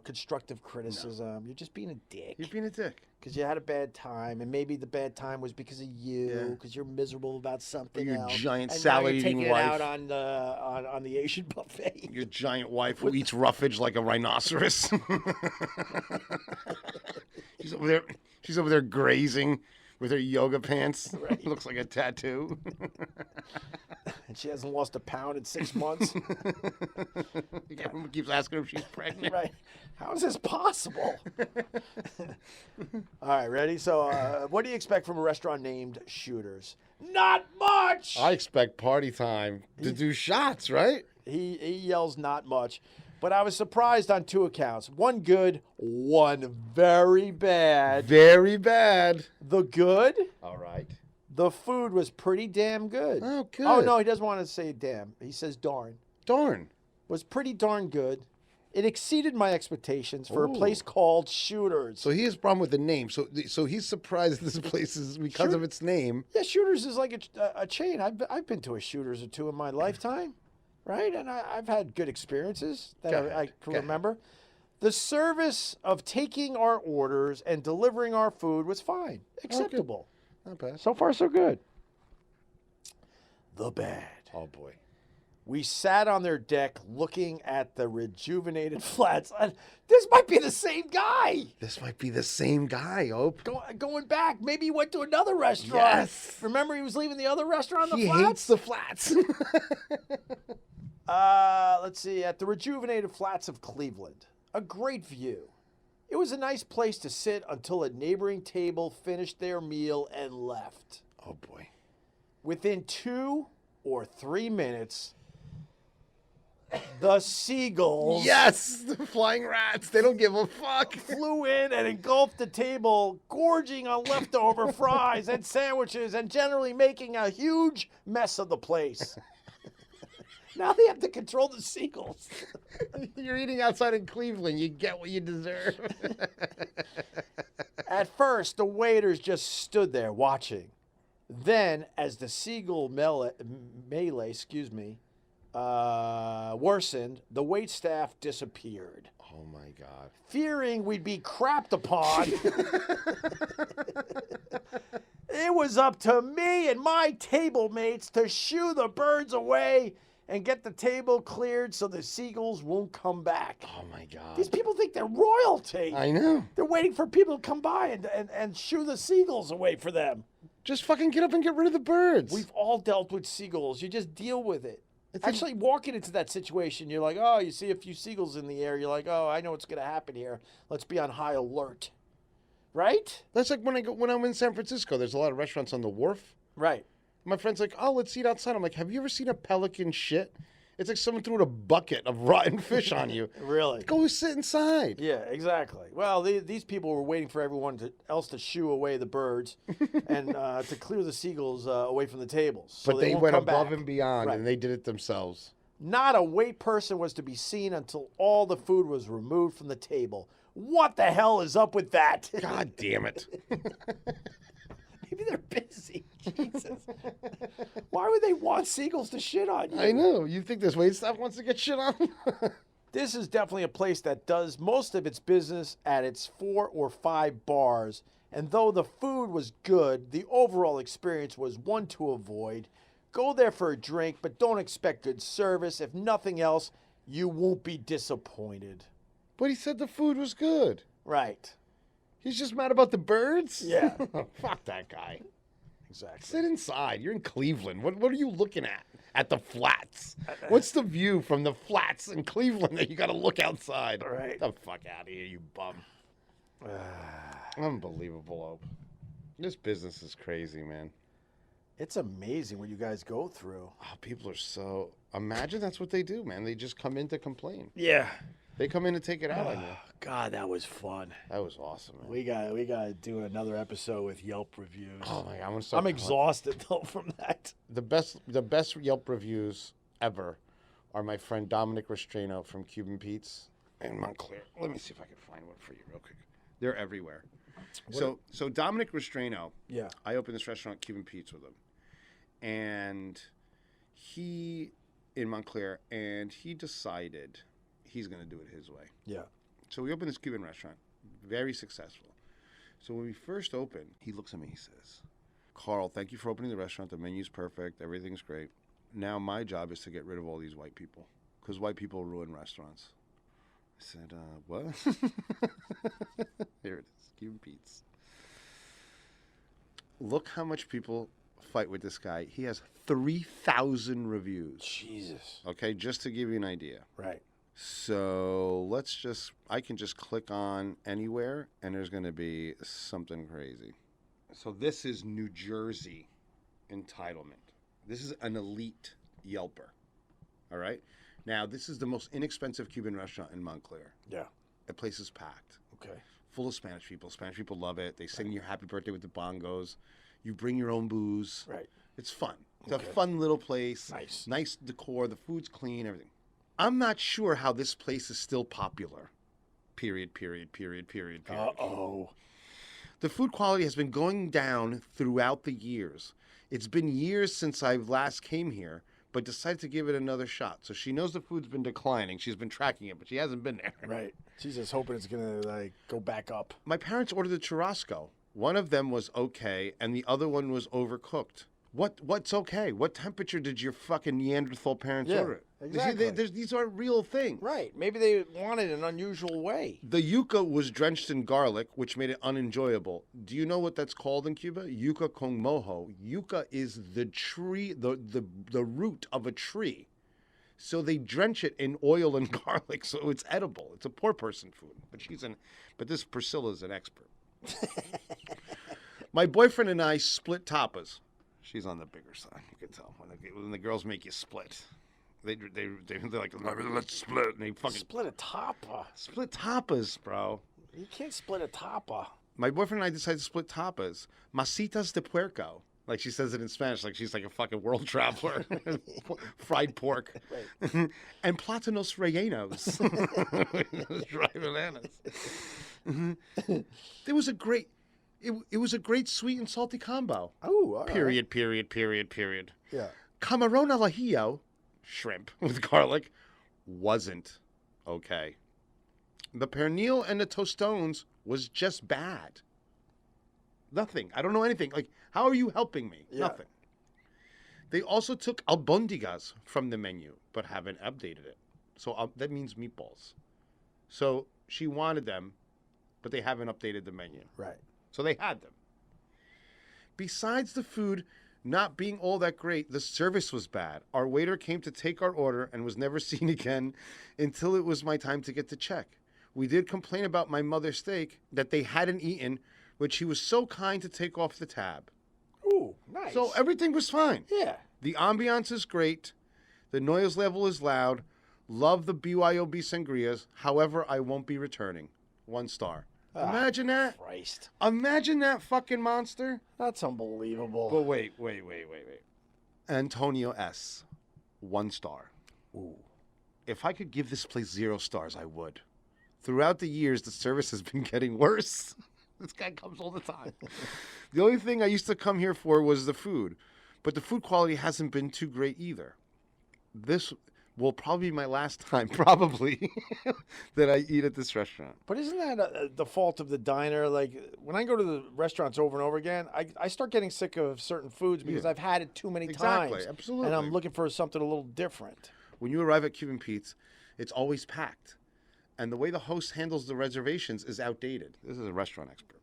C: Constructive criticism. No. You're just being a dick.
B: You're being a dick.
C: Because you had a bad time, and maybe the bad time was because of you, because you're miserable about something
B: your
C: else.
B: giant
C: and
B: salad-eating
C: now you're taking
B: wife. It
C: out on the Asian buffet.
B: Your giant wife who eats roughage like a rhinoceros. She's over there grazing with her yoga pants. Right. Looks like a tattoo.
C: And she hasn't lost a pound in 6 months.
B: Everyone keeps asking her if she's pregnant.
C: Right. How is this possible? All right, ready? So what do you expect from a restaurant named Shooters? Not much!
B: I expect party time to do shots, right?
C: He yells not much. But I was surprised on 2 accounts. One good, one very bad.
B: Very bad.
C: The good?
B: All right.
C: The food was pretty damn good.
B: Oh, good.
C: Oh, no, he doesn't want to say damn. He says darn.
B: Darn.
C: Was pretty darn good. It exceeded my expectations for a
B: Ooh.
C: place called Shooters.
B: So he has a problem with the name. So he's surprised this place is because of its name.
C: Yeah, Shooters is like a chain. I've been to a Shooters or two in my lifetime, right? And I've had good experiences that I can remember. The service of taking our orders and delivering our food was fine, acceptable.
B: Not bad.
C: So far, so good. The bad.
B: Oh boy.
C: We sat on their deck looking at the rejuvenated flats. This might be the same guy.
B: This might be the same guy, Ope.
C: Going back, maybe he went to another restaurant.
B: Yes.
C: Remember he was leaving the other restaurant on the
B: He
C: flats?
B: hates the flats.
C: Let's see. At the rejuvenated flats of Cleveland. A great view. It was a nice place to sit until a neighboring table finished their meal and left.
B: Oh boy.
C: Within 2 or 3 minutes, the seagulls
B: Yes, the flying rats. They don't give a fuck.
C: flew in and engulfed the table, gorging on leftover fries and sandwiches and generally making a huge mess of the place. Now they have to control the seagulls.
B: You're eating outside in Cleveland. You get what you deserve.
C: At first, the waiters just stood there watching. Then, as the seagull melee, worsened, the waitstaff disappeared.
B: Oh my God.
C: Fearing we'd be crapped upon, it was up to me and my table mates to shoo the birds away and get the table cleared so the seagulls won't come back.
B: Oh my God.
C: These people think they're royalty.
B: I know.
C: They're waiting for people to come by and shoo the seagulls away for them.
B: Just fucking get up and get rid of the birds.
C: We've all dealt with seagulls. You just deal with it.
B: It's
C: Actually, walking into that situation, you're like, oh, you see a few seagulls in the air. You're like, oh, I know what's going to happen here. Let's be on high alert. Right?
B: That's like when I'm in San Francisco. There's a lot of restaurants on the wharf.
C: Right.
B: My friend's like, oh, let's eat outside. I'm like, have you ever seen a pelican shit? It's like someone threw a bucket of rotten fish on you.
C: Really?
B: Go sit inside.
C: Yeah, exactly. Well, these people were waiting for everyone else to shoo away the birds and to clear the seagulls away from the tables. So
B: But they
C: won't
B: went
C: come
B: above
C: back.
B: and beyond,
C: Right.
B: and they did it themselves.
C: Not a wait person was to be seen until all the food was removed from the table. What the hell is up with that?
B: God damn it.
C: Maybe they're busy. Jesus. Why would they want seagulls to shit on you?
B: I know. You think this waitstaff wants to get shit on?
C: This is definitely a place that does most of its business at its 4 or 5 bars. And though the food was good, the overall experience was one to avoid. Go there for a drink, but don't expect good service. If nothing else, you won't be disappointed.
B: But he said the food was good.
C: Right.
B: He's just mad about the birds?
C: Yeah.
B: Fuck that guy.
C: Exactly.
B: Sit inside. You're in Cleveland. What are you looking at? At the flats. What's the view from the flats in Cleveland that you got to look outside?
C: All right.
B: Get the fuck out of here, you bum. Unbelievable, Ope. This business is crazy, man.
C: It's amazing what you guys go through.
B: Oh, people are so... Imagine that's what they do, man. They just come in to complain.
C: Yeah.
B: They come in to take it out on you.
C: God, that was fun.
B: That was awesome, man.
C: We got to do another episode with Yelp reviews.
B: Oh my God, I'm gonna start
C: I'm exhausted though from that.
B: The best Yelp reviews ever are my friend Dominic Restrano from Cuban Pete's in Montclair. Let me see if I can find one for you real quick. They're everywhere. So Dominic Restrano,
C: Yeah.
B: I opened this restaurant, Cuban Pete's, with him, and he in Montclair, and he decided he's gonna do it his way.
C: Yeah.
B: So we opened this Cuban restaurant, very successful. So when we first opened, he looks at me, he says, Carl, thank you for opening the restaurant. The menu's perfect. Everything's great. Now my job is to get rid of all these white people because white people ruin restaurants. I said, what? Here it is, Cuban Pete's. Look how much people fight with this guy. He has 3,000 reviews.
C: Jesus.
B: Okay, just to give you an idea.
C: Right.
B: So I can just click on anywhere and there's going to be something crazy. So this is New Jersey entitlement. This is an elite Yelper. All right. Now, this is the most inexpensive Cuban restaurant in Montclair.
C: Yeah.
B: The place is packed.
C: Okay.
B: Full of Spanish people. Spanish people love it. They sing your happy birthday with the bongos. You bring your own booze.
C: Right.
B: It's fun. It's a fun little place.
C: Nice.
B: Nice decor. The food's clean, everything. I'm not sure how this place is still popular. Period, period, period, period, period.
C: Uh-oh.
B: The food quality has been going down throughout the years. It's been years since I last came here, but decided to give it another shot. So she knows the food's been declining. She's been tracking it, but she hasn't been there.
C: Right. She's just hoping it's going to, like, go back up.
B: My parents ordered the churrasco. One of them was okay, and the other one was overcooked. What's okay? What temperature did your fucking Neanderthal parents order it?
C: exactly.
B: These aren't real things.
C: Right. Maybe they wanted an unusual way.
B: The yuca was drenched in garlic, which made it unenjoyable. Do you know what that's called in Cuba? Yuca con mojo. Yuca is the tree, the root of a tree. So they drench it in oil and garlic, so it's edible. It's a poor person food. But this Priscilla's an expert. My boyfriend and I split tapas. She's on the bigger side. You can tell when the girls make you split. They're like, let's split. And they fucking
C: Split a tapa.
B: split tapas, bro.
C: You can't split a tapa.
B: My boyfriend and I decided to split tapas. Masitas de puerco. Like she says it in Spanish, like she's like a fucking world traveler. Fried pork.
C: Right.
B: And plátanos rellenos. Dry bananas. It was a great sweet and salty combo.
C: Oh, all right.
B: Period, period, period, period.
C: Yeah.
B: Camarón al ajillo, shrimp with garlic, wasn't okay. The pernil and the tostones was just bad. Nothing. I don't know anything. Like, how are you helping me?
C: Yeah.
B: Nothing. They also took albondigas from the menu, but haven't updated it. So that means meatballs. So she wanted them, but they haven't updated the menu.
C: Right.
B: So they had them. Besides the food not being all that great, the service was bad. Our waiter came to take our order and was never seen again until it was my time to get the check. We did complain about my mother's steak that they hadn't eaten, which he was so kind to take off the tab.
C: Ooh, nice.
B: So everything was fine.
C: Yeah.
B: The ambiance is great. The noise level is loud. Love the BYOB sangrias. However, I won't be returning. 1 star. Imagine that.
C: Christ.
B: Imagine that fucking monster.
C: That's unbelievable.
B: But wait. Antonio S. 1 star.
C: Ooh.
B: If I could give this place 0 stars, I would. Throughout the years, the service has been getting worse. This guy comes all the time. The only thing I used to come here for was the food. But the food quality hasn't been too great either. This will probably be my last time, probably, that I eat at this restaurant.
C: But isn't that the fault of the diner? Like, when I go to the restaurants over and over again, I start getting sick of certain foods because I've had it too many times.
B: Absolutely.
C: And I'm looking for something a little different.
B: When you arrive at Cuban Pete's, it's always packed. And the way the host handles the reservations is outdated. This is a restaurant expert.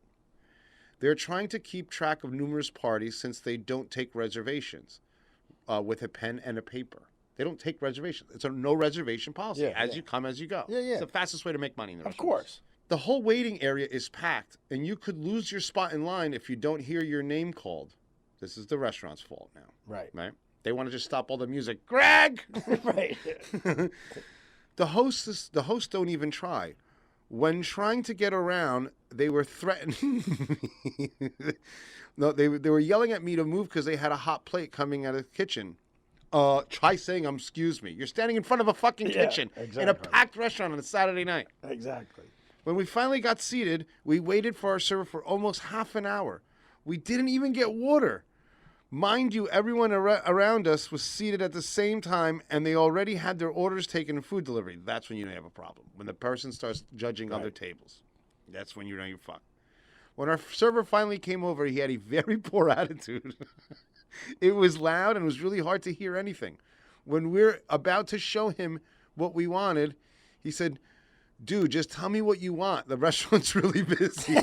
B: They're trying to keep track of numerous parties since they don't take reservations with a pen and a paper. They don't take reservations. It's a no reservation policy. You come, as you go.
C: Yeah.
B: It's the fastest way to make money in the
C: Of
B: restaurant.
C: course.
B: The whole waiting area is packed, and you could lose your spot in line if you don't hear your name called. This is the restaurant's fault now.
C: Right.
B: They want to just stop all the music. Greg!
C: Right.
B: The hosts don't even try. When trying to get around, they were threatening me. No, they were yelling at me to move because they had a hot plate coming out of the kitchen. Try saying, excuse me. You're standing in front of a fucking kitchen in a packed restaurant on a Saturday night.
C: Exactly.
B: When we finally got seated, we waited for our server for almost half an hour. We didn't even get water. Mind you, everyone around us was seated at the same time, and they already had their orders taken in food delivery. That's when you know you have a problem. When the person starts judging other tables. That's when you know you're fucked. When our server finally came over, he had a very poor attitude. It was loud and it was really hard to hear anything. When we're about to show him what we wanted, he said, "Dude, just tell me what you want. The restaurant's really busy."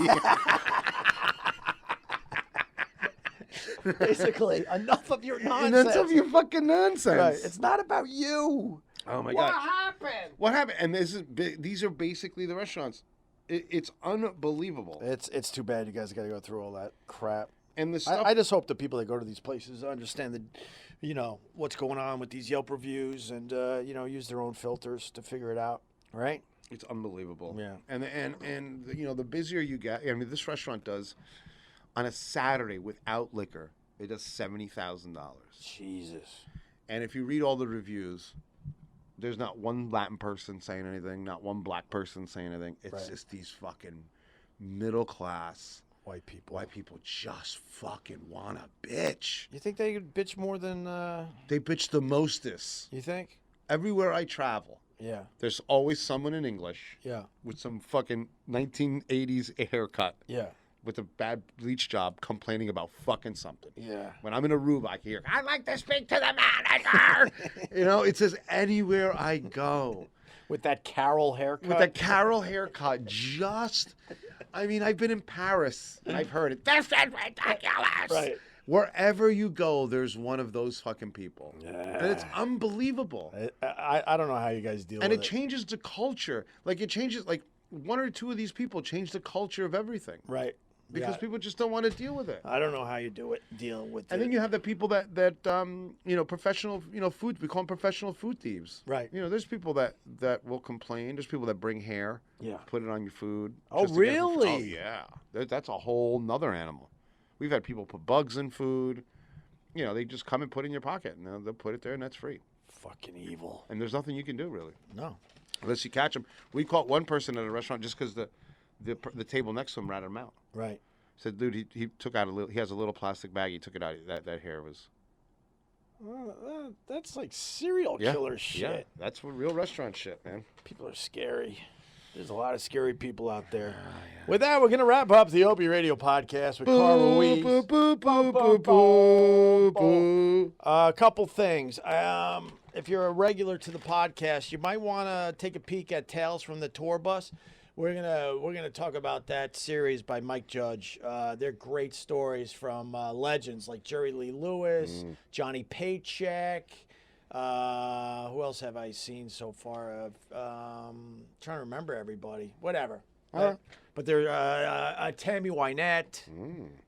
C: Basically, enough of your nonsense.
B: Enough of your fucking nonsense.
C: Right. It's not about you.
B: Oh my
C: What
B: God.
C: happened?
B: What happened? And these are basically the restaurants. It's unbelievable.
C: It's too bad you guys got to go through all that crap.
B: And the stuff.
C: I just hope the people that go to these places understand what's going on with these Yelp reviews and use their own filters to figure it out. Right?
B: It's unbelievable.
C: Yeah.
B: And the busier you get. I mean, this restaurant does on a Saturday without liquor, it does $70,000.
C: Jesus.
B: And if you read all the reviews, There's not one Latin person saying anything, not one black person saying anything. It's just these fucking middle class
C: White people.
B: white people just fucking want to bitch.
C: You think they could bitch more than?
B: They bitch the mostest.
C: You think?
B: Everywhere I travel,
C: Yeah.
B: there's always someone in English
C: Yeah.
B: with some fucking 1980s haircut
C: Yeah.
B: with a bad bleach job complaining about fucking something.
C: Yeah.
B: When I'm in Aruba, I hear, I'd like to speak to the manager. It says anywhere I go.
C: With that Carol haircut.
B: With that Carol haircut, I've been in Paris. And I've heard it. This is ridiculous.
C: Right.
B: Wherever you go, there's one of those fucking people.
C: Yeah.
B: And it's unbelievable.
C: I don't know how you guys deal
B: And
C: with
B: it changes the culture. Like, it changes, like, one or two of these people change the culture of everything.
C: Right.
B: Because
C: Yeah.
B: people just don't want to deal with it.
C: I don't know how you deal with it.
B: And then you have the people that professional, food, we call them professional food thieves.
C: Right.
B: There's people that will complain. There's people that bring hair,
C: Yeah.
B: put it on your food.
C: Oh,
B: just to get it from-
C: really?
B: Oh, yeah. That's a whole nother animal. We've had people put bugs in food. They just come and put it in your pocket, and they'll put it there, and that's free.
C: Fucking evil.
B: And there's nothing you can do, really,
C: No.
B: unless you catch them. We caught one person at a restaurant just because the table next to him ratted him out.
C: Right.
B: Said, dude, he took out he has a little plastic bag. He took it out. That hair was.
C: That's like serial killer shit.
B: Yeah, that's what real restaurant shit, man.
C: People are scary. There's a lot of scary people out there. With that, we're going to wrap up the OpieRadio podcast with Carl Ruiz. A couple things. If you're a regular to the podcast, you might want to take a peek at Tales from the Tour Bus. We're gonna talk about that series by Mike Judge. They're great stories from legends like Jerry Lee Lewis, Johnny Paycheck. Who else have I seen so far? Trying to remember everybody. Whatever. But there, Tammy Wynette.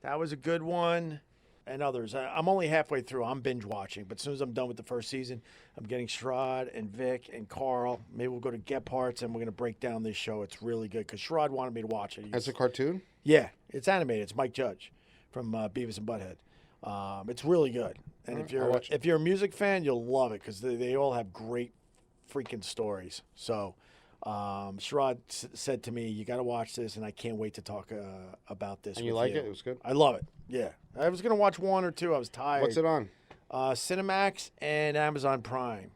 C: That was a good one. And others. I'm only halfway through. I'm binge watching. But as soon as I'm done with the first season, I'm getting Sherrod and Vic and Carl. Maybe we'll go to Gephardt's and we're going to break down this show. It's really good because Sherrod wanted me to watch it.
B: As a cartoon?
C: Yeah, it's animated. It's Mike Judge from Beavis and Butthead. It's really good. And if you're a music fan, you'll love it because they all have great freaking stories. So Sherrod said to me, you got to watch this, and I can't wait to talk about this.
B: And you like it? It was good?
C: I love it. Yeah. I was going to watch one or two. I was tired.
B: What's it on?
C: Cinemax and Amazon Prime.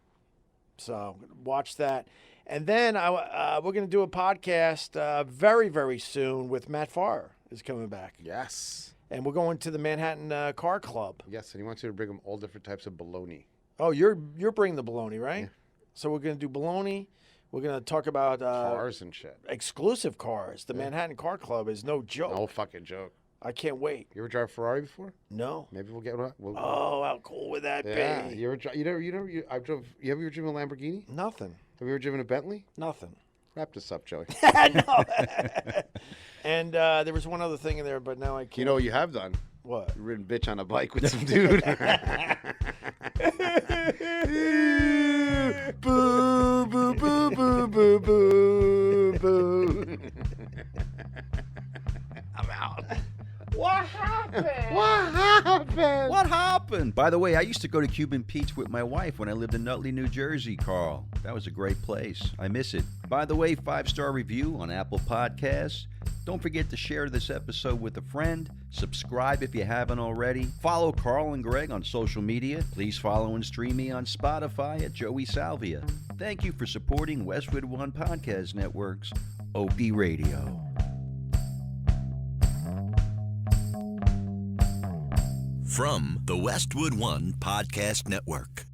C: So watch that. And then we're going to do a podcast very, very soon with Matt Farr is coming back.
B: Yes.
C: And we're going to the Manhattan Car Club.
B: Yes, and he wants you to bring him all different types of bologna.
C: Oh, you're bringing the bologna, right? Yeah. So we're going to do bologna. We're going to talk about
B: cars and shit.
C: Exclusive cars. The Manhattan Car Club is no joke.
B: No fucking joke.
C: I can't wait.
B: You ever drive a Ferrari before?
C: No.
B: Maybe we'll get one.
C: How cool would that be?
B: You ever driven a Lamborghini?
C: Nothing.
B: Have you ever driven a Bentley?
C: Nothing.
B: Wrap this up, Joey.
C: No. And there was one other thing in there, but now I can't.
B: You know what you have done?
C: What?
B: You ridden bitch on a bike with some dude. Boo, boo, boo, boo, boo, boo, boo. I'm out.
C: What happened?
D: What happened? By the way, I used to go to Cuban Pete's with my wife when I lived in Nutley, New Jersey, Carl. That was a great place. I miss it. By the way, 5-star review on Apple Podcasts. Don't forget to share this episode with a friend. Subscribe if you haven't already. Follow Carl and Gregg on social media. Please follow and stream me on Spotify at Joey Salvia. Thank you for supporting Westwood One Podcast Network's OpieRadio.
F: From the Westwood One Podcast Network.